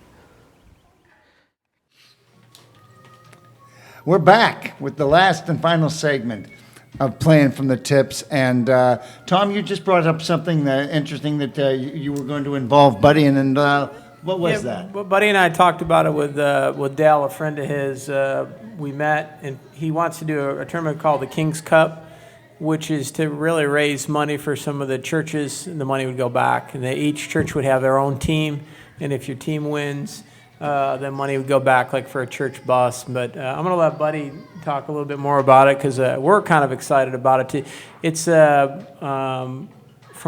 We're back with the last and final segment of Playing from the Tips. And Tom, you just brought up something interesting that you were going to involve Buddy in. And what was that? Well, Buddy and I talked about it with Dale, a friend of his. We met, and he wants to do a tournament called the King's Cup, which is to really raise money for some of the churches, and the money would go back. And each church would have their own team, and if your team wins, then money would go back, like for a church bus. But I'm going to let Buddy talk a little bit more about it, because we're kind of excited about it too. It's from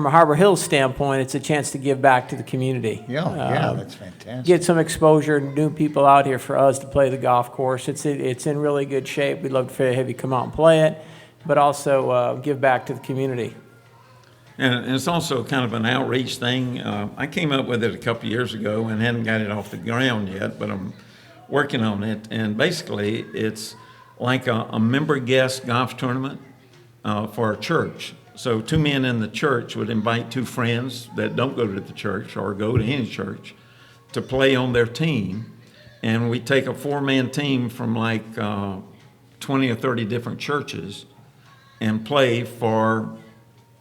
a Harbor Hills standpoint, it's a chance to give back to the community. Yeah, that's fantastic. Get some exposure, new people out here for us to play the golf course. It's in really good shape. We'd love to have you come out and play it, but also give back to the community. And it's also kind of an outreach thing. I came up with it a couple of years ago and hadn't got it off the ground yet, but I'm working on it. And basically, it's like a member guest golf tournament for a church. So 2 men in the church would invite 2 friends that don't go to the church or go to any church to play on their team. And we take a 4-man team from like 20 or 30 different churches and play for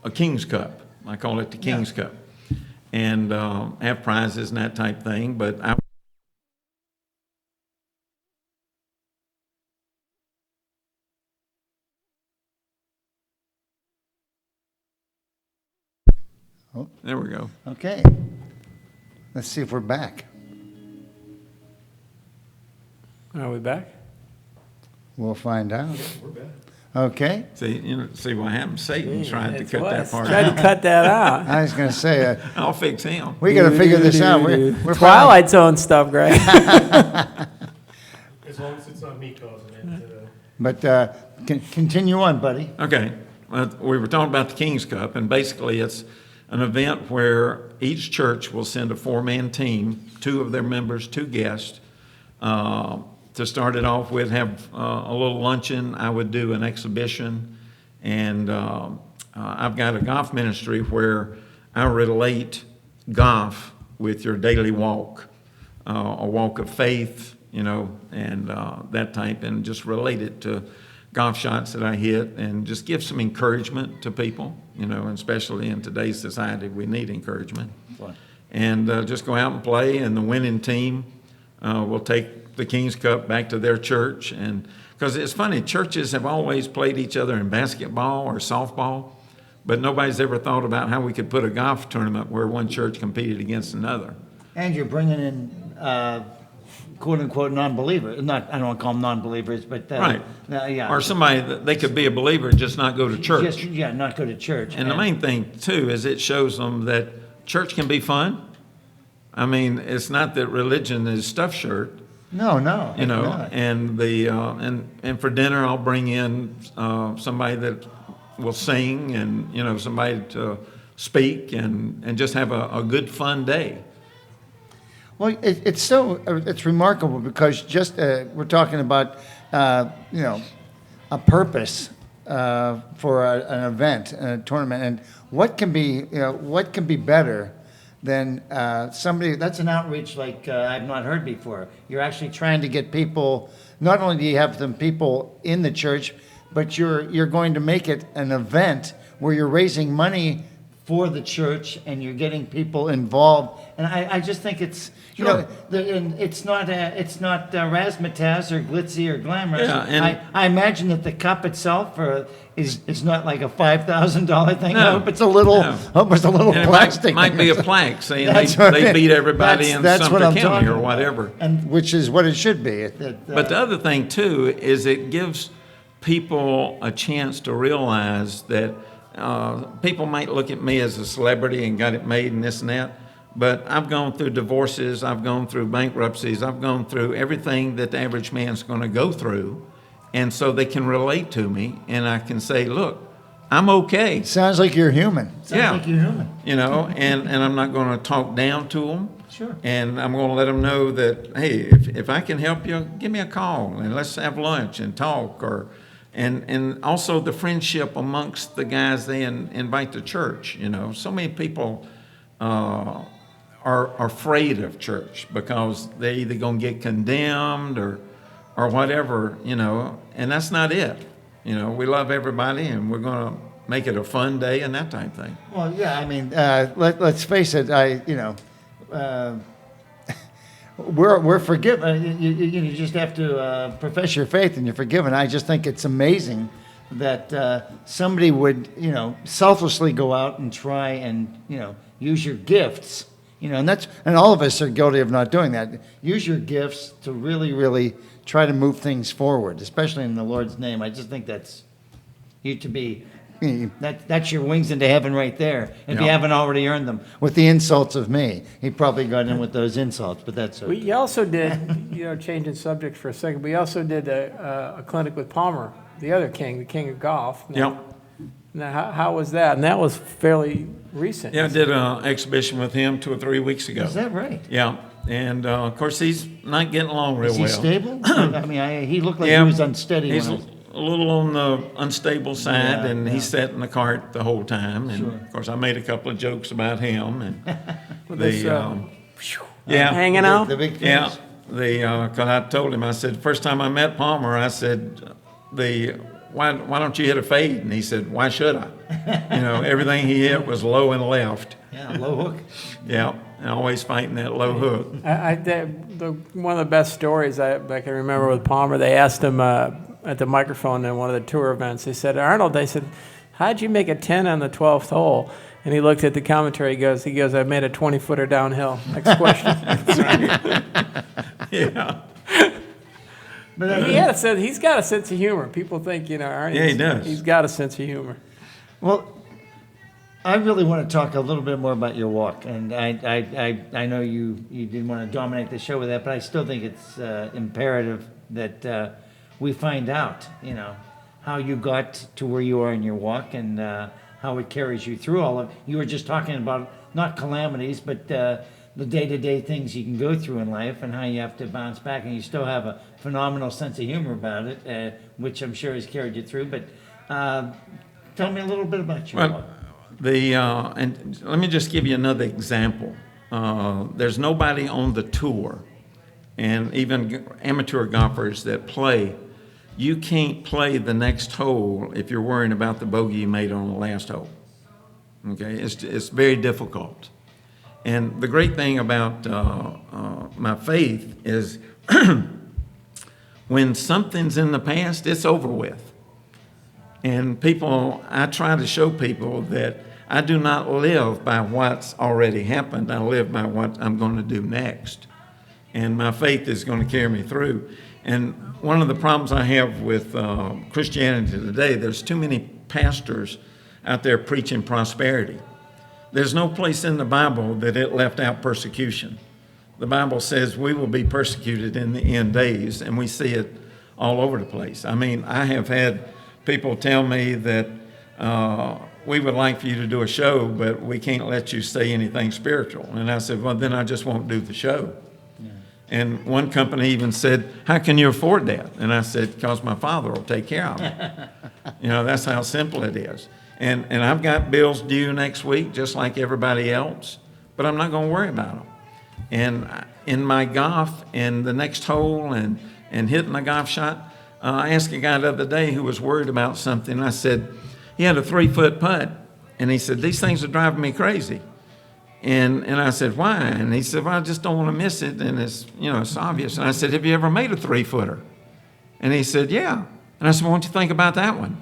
a King's Cup. I call it the King's Cup. And have prizes and that type thing. But there we go. Okay. Let's see if we're back. Are we back? We'll find out. Okay. See what happened? Satan tried to cut that part Tried out. to cut that out. I was going to say, I'll fix him. we got to figure this out. We're Twilight Zone stuff, Greg. As long as it's not me causing it. But continue on, Buddy. Okay. Well, we were talking about the King's Cup, and basically it's an event where each church will send a 4-man team, 2 of their members, 2 guests, to start it off with, have a little luncheon. I would do an exhibition, and I've got a golf ministry where I relate golf with your daily walk, a walk of faith, and that type, and just relate it to golf shots that I hit, and just give some encouragement to people, and especially in today's society, we need encouragement. Fine. And just go out and play, and the winning team will take the King's Cup back to their church. And because it's funny, churches have always played each other in basketball or softball, but nobody's ever thought about how we could put a golf tournament where one church competed against another. And you're bringing in quote unquote non-believers. I don't want to call them non-believers, but Right. yeah. Or somebody that they could be a believer, just not go to church. Not go to church. And the main thing, too, is it shows them that church can be fun. I mean, it's not that religion is stuffed shirt, No. and and for dinner I'll bring in somebody that will sing, and somebody to speak, and just have a good fun day. Well, it's remarkable because just we're talking about a purpose for an event, a tournament, and what can be better than somebody that's an outreach like I've not heard before. You're actually trying to get people. Not only do you have them people in the church, but you're going to make it an event where you're raising money for the church, and you're getting people involved. And I just think it's, you know, and it's not razzmatazz or glitzy or glamorous. Yeah, and- I imagine that the cup itself is not like a $5,000 thing. No. I hope it's a little, No. hope it's a little And it plastic. might be a plaque saying That's they right. beat everybody in That's what Sumter I'm County talking or about. whatever. And Which is what it should be. But the other thing too is it gives people a chance to realize that people might look at me as a celebrity and got it made and this and that, but I've gone through divorces, I've gone through bankruptcies, I've gone through everything that the average man's going to go through, and so they can relate to me, and I can say, look, I'm okay. Sounds like you're human. sounds like you're human. You know, and I'm not going to talk down to them. Sure. And I'm going to let them know that, hey, if I can help you, give me a call and let's have lunch and talk. And also the friendship amongst the guys they invite to church. You know, so many people are afraid of church because they're either going to get condemned or whatever, you know, and that's not it. You know, we love everybody and we're going to make it a fun day and that type of thing. Well, yeah, I mean, Let's face it. We're forgiven. You just have to profess your faith and you're forgiven. I just think it's amazing that somebody would, selflessly go out and try and, use your gifts, and all of us are guilty of not doing that. Use your gifts to really, really try to move things forward, especially in the Lord's name. I just think that's you to be. That's your wings into heaven right there. If you Yeah. haven't already earned them. With the insults of me. He probably got in with those insults, but that's okay. We also did, changing subject for a second, we also did a clinic with Palmer, the other king, the king of golf. Yeah. Now, how was that? And that was fairly recent. Yeah, I did an exhibition with him 2 or 3 weeks ago. Is that right? Yeah, and of course he's not getting along real Is he well. stable? I mean, he looked like Yeah, he was unsteady. He's when I was, a little on the unstable side, Yeah, and he yeah. sat in the cart the whole time. And Sure. of course, I made a couple of jokes about him, and This, yeah, hanging out? the big yeah. things. Cause I told him, I said, first time I met Palmer, I said, why don't you hit a fade? And he said, why should I? Everything he hit was low and left. Yeah, low hook. Yeah, and always fighting that low hook. One of the best stories I can remember with Palmer, they asked him at the microphone in one of the tour events, they said, Arnold, they said, how'd you make a 10 on the 12th hole? And he looked at the commentary, he goes, I made a 20-footer downhill. Next question. Yeah. But He's got a sense of humor. People think, Arnie. Yeah, he does. He's got a sense of humor. well, I really want to talk a little bit more about your walk, and I know you didn't want to dominate the show with that, but I still think it's imperative that we find out, how you got to where you are in your walk and how it carries you through all of. You were just talking about not calamities, but the day-to-day things you can go through in life and how you have to bounce back, and you still have a phenomenal sense of humor about it, which I'm sure has carried you through. But tell me a little bit about your walk. And let me just give you another example. There's nobody on the tour, and even amateur golfers that play, you can't play the next hole if you're worrying about the bogey you made on the last hole. Okay, it's very difficult. And the great thing about my faith is when something's in the past, it's over with. And I try to show people that I do not live by what's already happened. I live by what I'm going to do next. And my faith is going to carry me through. And one of the problems I have with Christianity today, there's too many pastors out there preaching prosperity. There's no place in the Bible that it left out persecution. The Bible says we will be persecuted in the end days, and we see it all over the place. I mean, I have had people tell me that we would like for you to do a show, but we can't let you say anything spiritual. And I said, well, then I just won't do the show. Yeah. And one company even said, how can you afford that? And I said, because my father will take care of it. That's how simple it is. And I've got bills due next week, just like everybody else, but I'm not going to worry about them. And in my golf, and the next hole, and hitting the golf shot, I asked a guy the other day who was worried about something. I said, he had a 3-foot putt, And he said, these things are driving me crazy. And I said, why? And he said, well, I just don't want to miss it. And it's, it's obvious. And I said, have you ever made a 3-footer? And he said, yeah. And I said, well, what do you think about that one?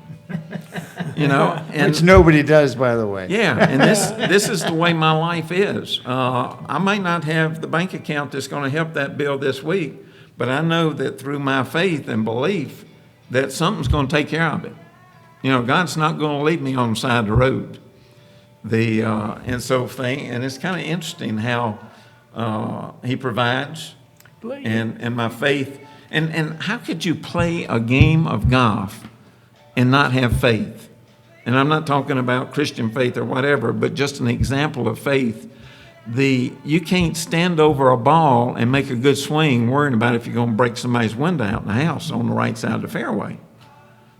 And Which nobody does, by the way. yeah, and this is the way my life is. I may not have the bank account that's going to help that bill this week, but I know that through my faith and belief that something's going to take care of it. God's not going to leave me on the side of the road. And it's kind of interesting how He provides, and my faith. And how could you play a game of golf and not have faith? And I'm not talking about Christian faith or whatever, but just an example of faith. You can't stand over a ball and make a good swing worrying about if you're going to break somebody's window out in the house on the right side of the fairway.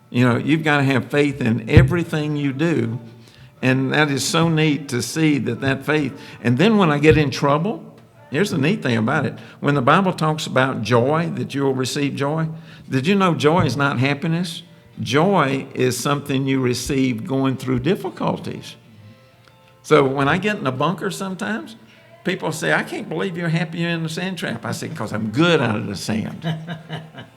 You've got to have faith in everything you do. And that is so neat to see that faith. And then when I get in trouble, here's the neat thing about it. When the Bible talks about joy, that you will receive joy, did you know joy is not happiness? Joy is something you receive going through difficulties. So when I get in a bunker sometimes, people say, I can't believe you're happy you're in the sand trap. I say, because I'm good out of the sand.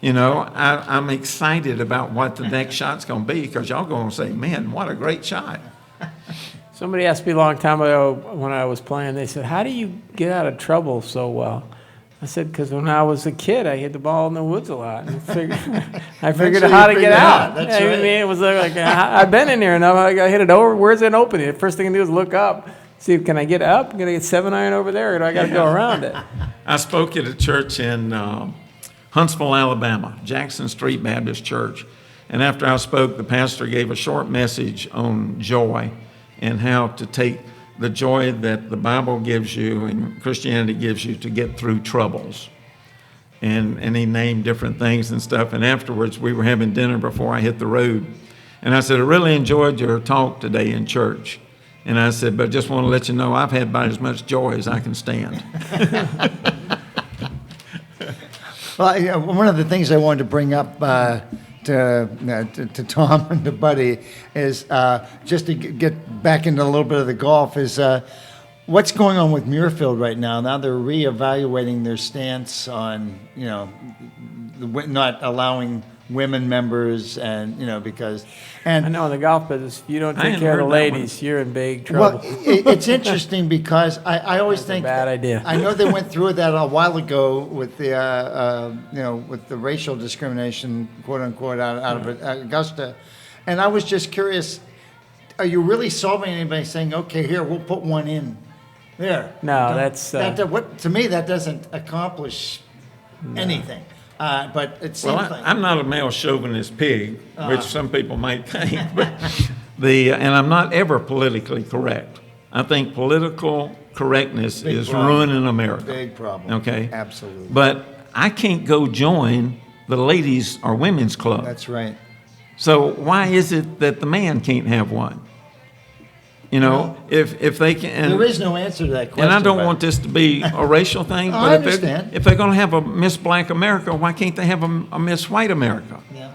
I'm excited about what the next shot's going to be, because y'all going to say, man, what a great shot. Somebody asked me a long time ago when I was playing, they said, how do you get out of trouble so well? I said, because when I was a kid, I hit the ball in the woods a lot. And I figured out how to get out. That's I right. mean, it was like, I've been in here enough. I hit it over. Where's it opening? The first thing I do is look up. See, can I get up? Can I get 7-iron over there, or do I got to go around it? I spoke at a church in Huntsville, Alabama, Jackson Street Baptist Church. And after I spoke, the pastor gave a short message on joy and how to take the joy that the Bible gives you and Christianity gives you to get through troubles. And he named different things and stuff. And afterwards, we were having dinner before I hit the road. And I said, I really enjoyed your talk today in church. And I said, but just want to let you know I've had about as much joy as I can stand. Well, one of the things I wanted to bring up to Tom and to Buddy is just to get back into a little bit of the golf is what's going on with Muirfield right now. Now they're reevaluating their stance on not allowing women members and because I know in the golf business, if you don't I take hadn't care of the heard that ladies, you're in big trouble. well, it's interesting because I always That's a think bad idea. I know they went through that a while ago with the with the racial discrimination, quote unquote, out of Augusta, and I was just curious: are you really solving anybody saying, okay, here we'll put one in there? No, that's what to me that doesn't accomplish anything. But it seems Well, like I'm not a male chauvinist pig, which some people might think, but and I'm not ever politically correct. I think political correctness Big is problem. ruining America. big problem. Okay? Absolutely. But I can't go join the ladies or women's club. That's right. So why is it that the man can't have one? If they can. There is no answer to that question. And I don't Brad. want this to be a racial thing, I but understand. if they're going to have a Miss Black America, why can't they have a Miss White America? Yeah.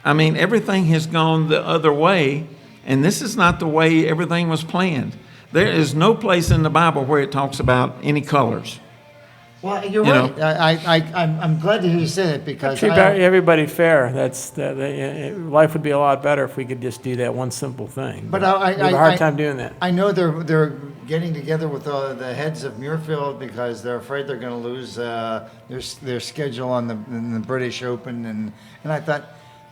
I mean, everything has gone the other way, and this is not the way everything was planned. There is no place in the Bible where it talks about any colors. Well, you're You right. I'm glad to hear you say that because treat everybody fair. Life would be a lot better if we could just do that one simple thing. But we have a hard time doing that. I know they're getting together with the heads of Muirfield because they're afraid they're going to lose their schedule in the British Open, and I thought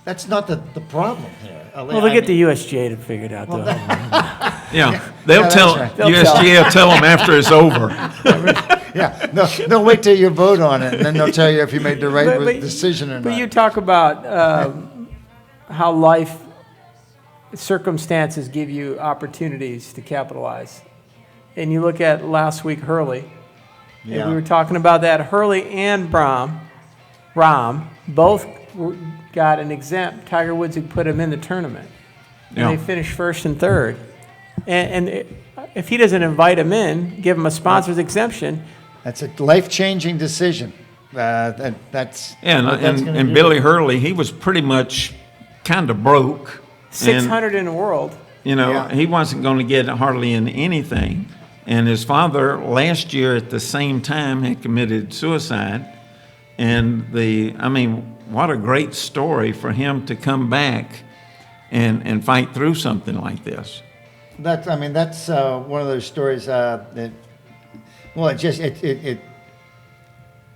that's not the problem here. Well, they'll get the USGA to figure it out, though. Yeah, they'll that's tell right. USGA will tell them after it's over. Yeah, no, they'll wait till you vote on it, and then they'll tell you if you made the right decision or But not. you talk about how life circumstances give you opportunities to capitalize. And you look at last week, Hurley. Yeah. And we were talking about that. Hurley and Rahm both got an exempt. Tiger Woods had put him in the tournament. And Yeah. they finished first and third. And if he doesn't invite him in, give him a sponsor's exemption, That's a life-changing decision. That's Yeah, what that's gonna and do. Billy Hurley, he was pretty much kind of broke. 600 in the world. You know, Yeah. he wasn't going to get hardly in anything. And his father, last year at the same time, had committed suicide. And I mean, what a great story for him to come back and fight through something like this. That's one of those stories that, well,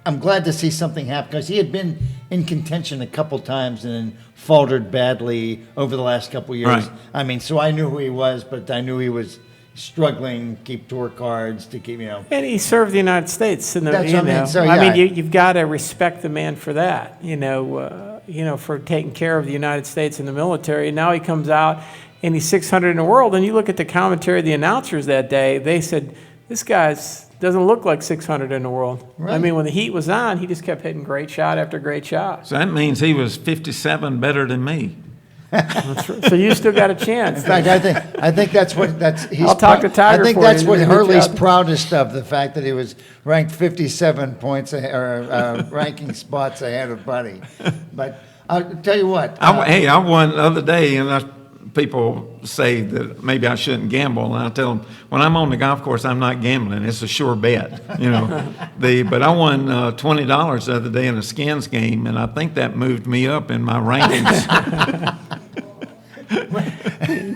I'm glad to see something happen because he had been in contention a couple times and then faltered badly over the last couple years. Right. I mean, so I knew who he was, but I knew he was struggling, keep tour cards, to keep, And he served the United States. In the, That's what I mean. So, I mean, yeah. you've got to respect the man for that, for taking care of the United States in the military. And now he comes out and he's 600 in the world. And you look at the commentary of the announcers that day, they said, this guy's doesn't look like 600 in the world. Right. I mean, when the heat was on, he just kept hitting great shot after great shot. So that means he was 57 better than me. So you still got a chance. In fact, I think that's he's I'll talk to Tiger I think for that's you. what He did a good Hurley's job. proudest of, the fact that he was ranked 57 points ranking spots ahead of Buddy. But I'll tell you what. I won the other day, and people say that maybe I shouldn't gamble, and I tell them, when I'm on the golf course, I'm not gambling. It's a sure bet, But I won $20 the other day in a skins game, and I think that moved me up in my rankings.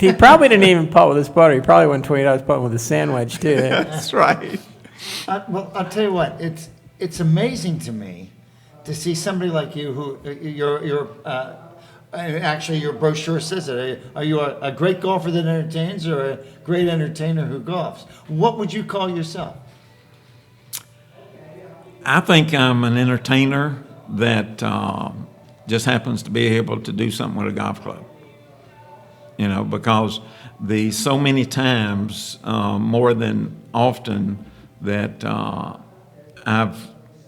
He probably didn't even putt with his putter. He probably won $20 putting with a sandwich, too. That's right. Well, I'll tell you what. It's amazing to me to see somebody like you who actually your brochure says it. Are you a great golfer that entertains, or a great entertainer who golfs? What would you call yourself? I think I'm an entertainer that just happens to be able to do something with a golf club. Because so many times, more than often, that I've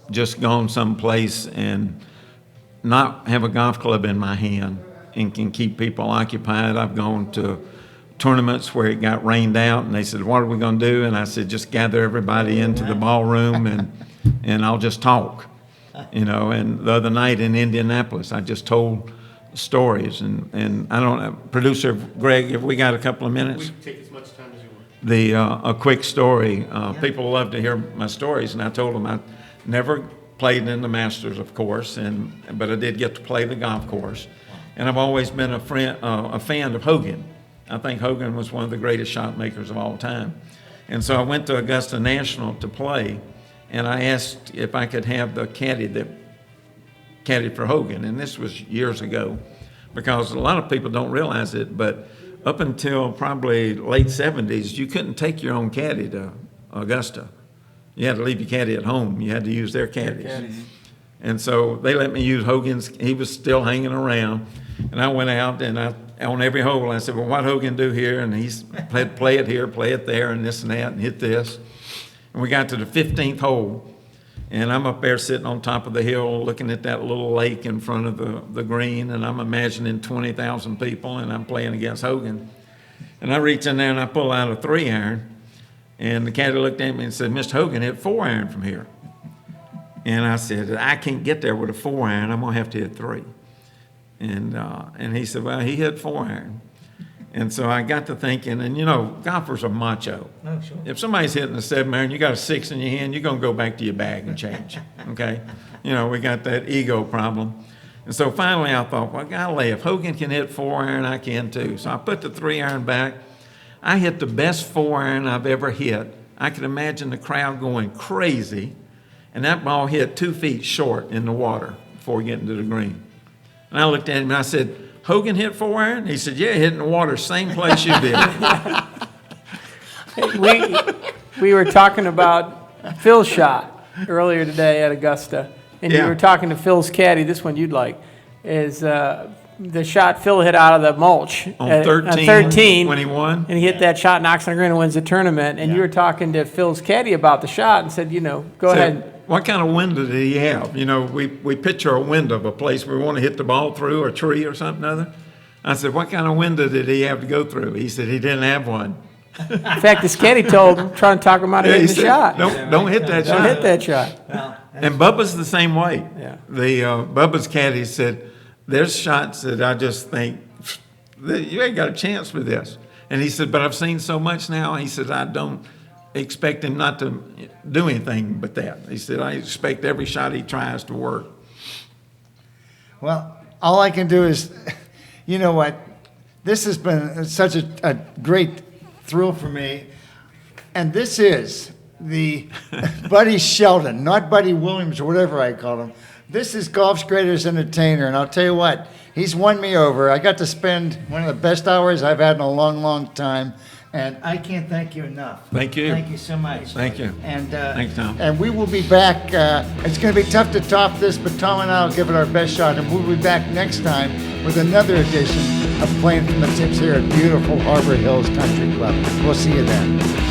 just gone someplace and not have a golf club in my hand and can keep people occupied. I've gone to tournaments where it got rained out, and they said, what are we going to do? And I said, just gather everybody into the ballroom and I'll just talk. And the other night in Indianapolis, I just told stories, and I don't know, producer Greg, have we got a couple of minutes? We can take as much time as you want. A quick story. People love to hear my stories, and I told them I never played in the Masters, of course, but I did get to play the golf course, and I've always been a fan of Hogan. I think Hogan was one of the greatest shot makers of all time, and so I went to Augusta National to play, and I asked if I could have the caddy that caddied for Hogan, and this was years ago, because a lot of people don't realize it, but up until probably late 70s, you couldn't take your own caddy to Augusta. You had to leave your caddy at home. You had to use their caddies. And so they let me use Hogan's. He was still hanging around, and I went out, and on every hole, I said, well, what Hogan do here? And he's play it here, play it there, and this and that, and hit this. And we got to the 15th hole, and I'm up there sitting on top of the hill looking at that little lake in front of the green, and I'm imagining 20,000 people, and I'm playing against Hogan. And I reach in there and I pull out a 3-iron, and the caddy looked at me and said, Mr. Hogan hit 4-iron from here. And I said, I can't get there with a 4-iron. I'm going to have to hit 3. And he said, well, he hit 4-iron. And so I got to thinking, and golfers are macho. Oh, sure. If somebody's hitting a 7-iron, you got a 6 in your hand, you're going to go back to your bag and change, okay? We got that ego problem. And so finally I thought, well, golly, if Hogan can hit 4-iron, I can too. So I put the 3-iron back. I hit the best 4-iron I've ever hit. I could imagine the crowd going crazy, and that ball hit 2 feet short in the water before getting to the green. And I looked at him and I said, Hogan hit 4-iron? He said, yeah, hit in the water, same place you did. We were talking about Phil's shot earlier today at Augusta, and you were talking to Phil's caddy. This one you'd like is the shot Phil hit out of the mulch On 13 when he won. and he hit that shot, knocks on the green, and wins the tournament. And you were talking to Phil's caddy about the shot and said, go ahead. What kind of window did he have? We picture a window of a place we want to hit the ball through, or a tree or something other. I said, what kind of window did he have to go through? He said he didn't have one. In fact, his caddy told him, trying to talk him out of hitting the shot. Don't hit that shot. Don't hit that shot. And Bubba's the same way. Yeah. Bubba's caddy said, there's shots that I just think, you ain't got a chance with this. And he said, but I've seen so much now. He said, I don't expect him not to do anything but that. He said, I expect every shot he tries to work. Well, all I can do is, you know what? This has been such a great thrill for me. And this is the Buddy Shelton, not Buddy Williams or whatever I call him. This is golf's greatest entertainer. And I'll tell you what, he's won me over. I got to spend one of the best hours I've had in a long, long time. And I can't thank you enough. Thank you. Thank you so much. Thank you. And Thanks, Tom. And we will be back. It's going to be tough to top this, but Tom and I will give it our best shot. And we'll be back next time with another edition of Playing from the Tips here at beautiful Harbor Hills Country Club. We'll see you then.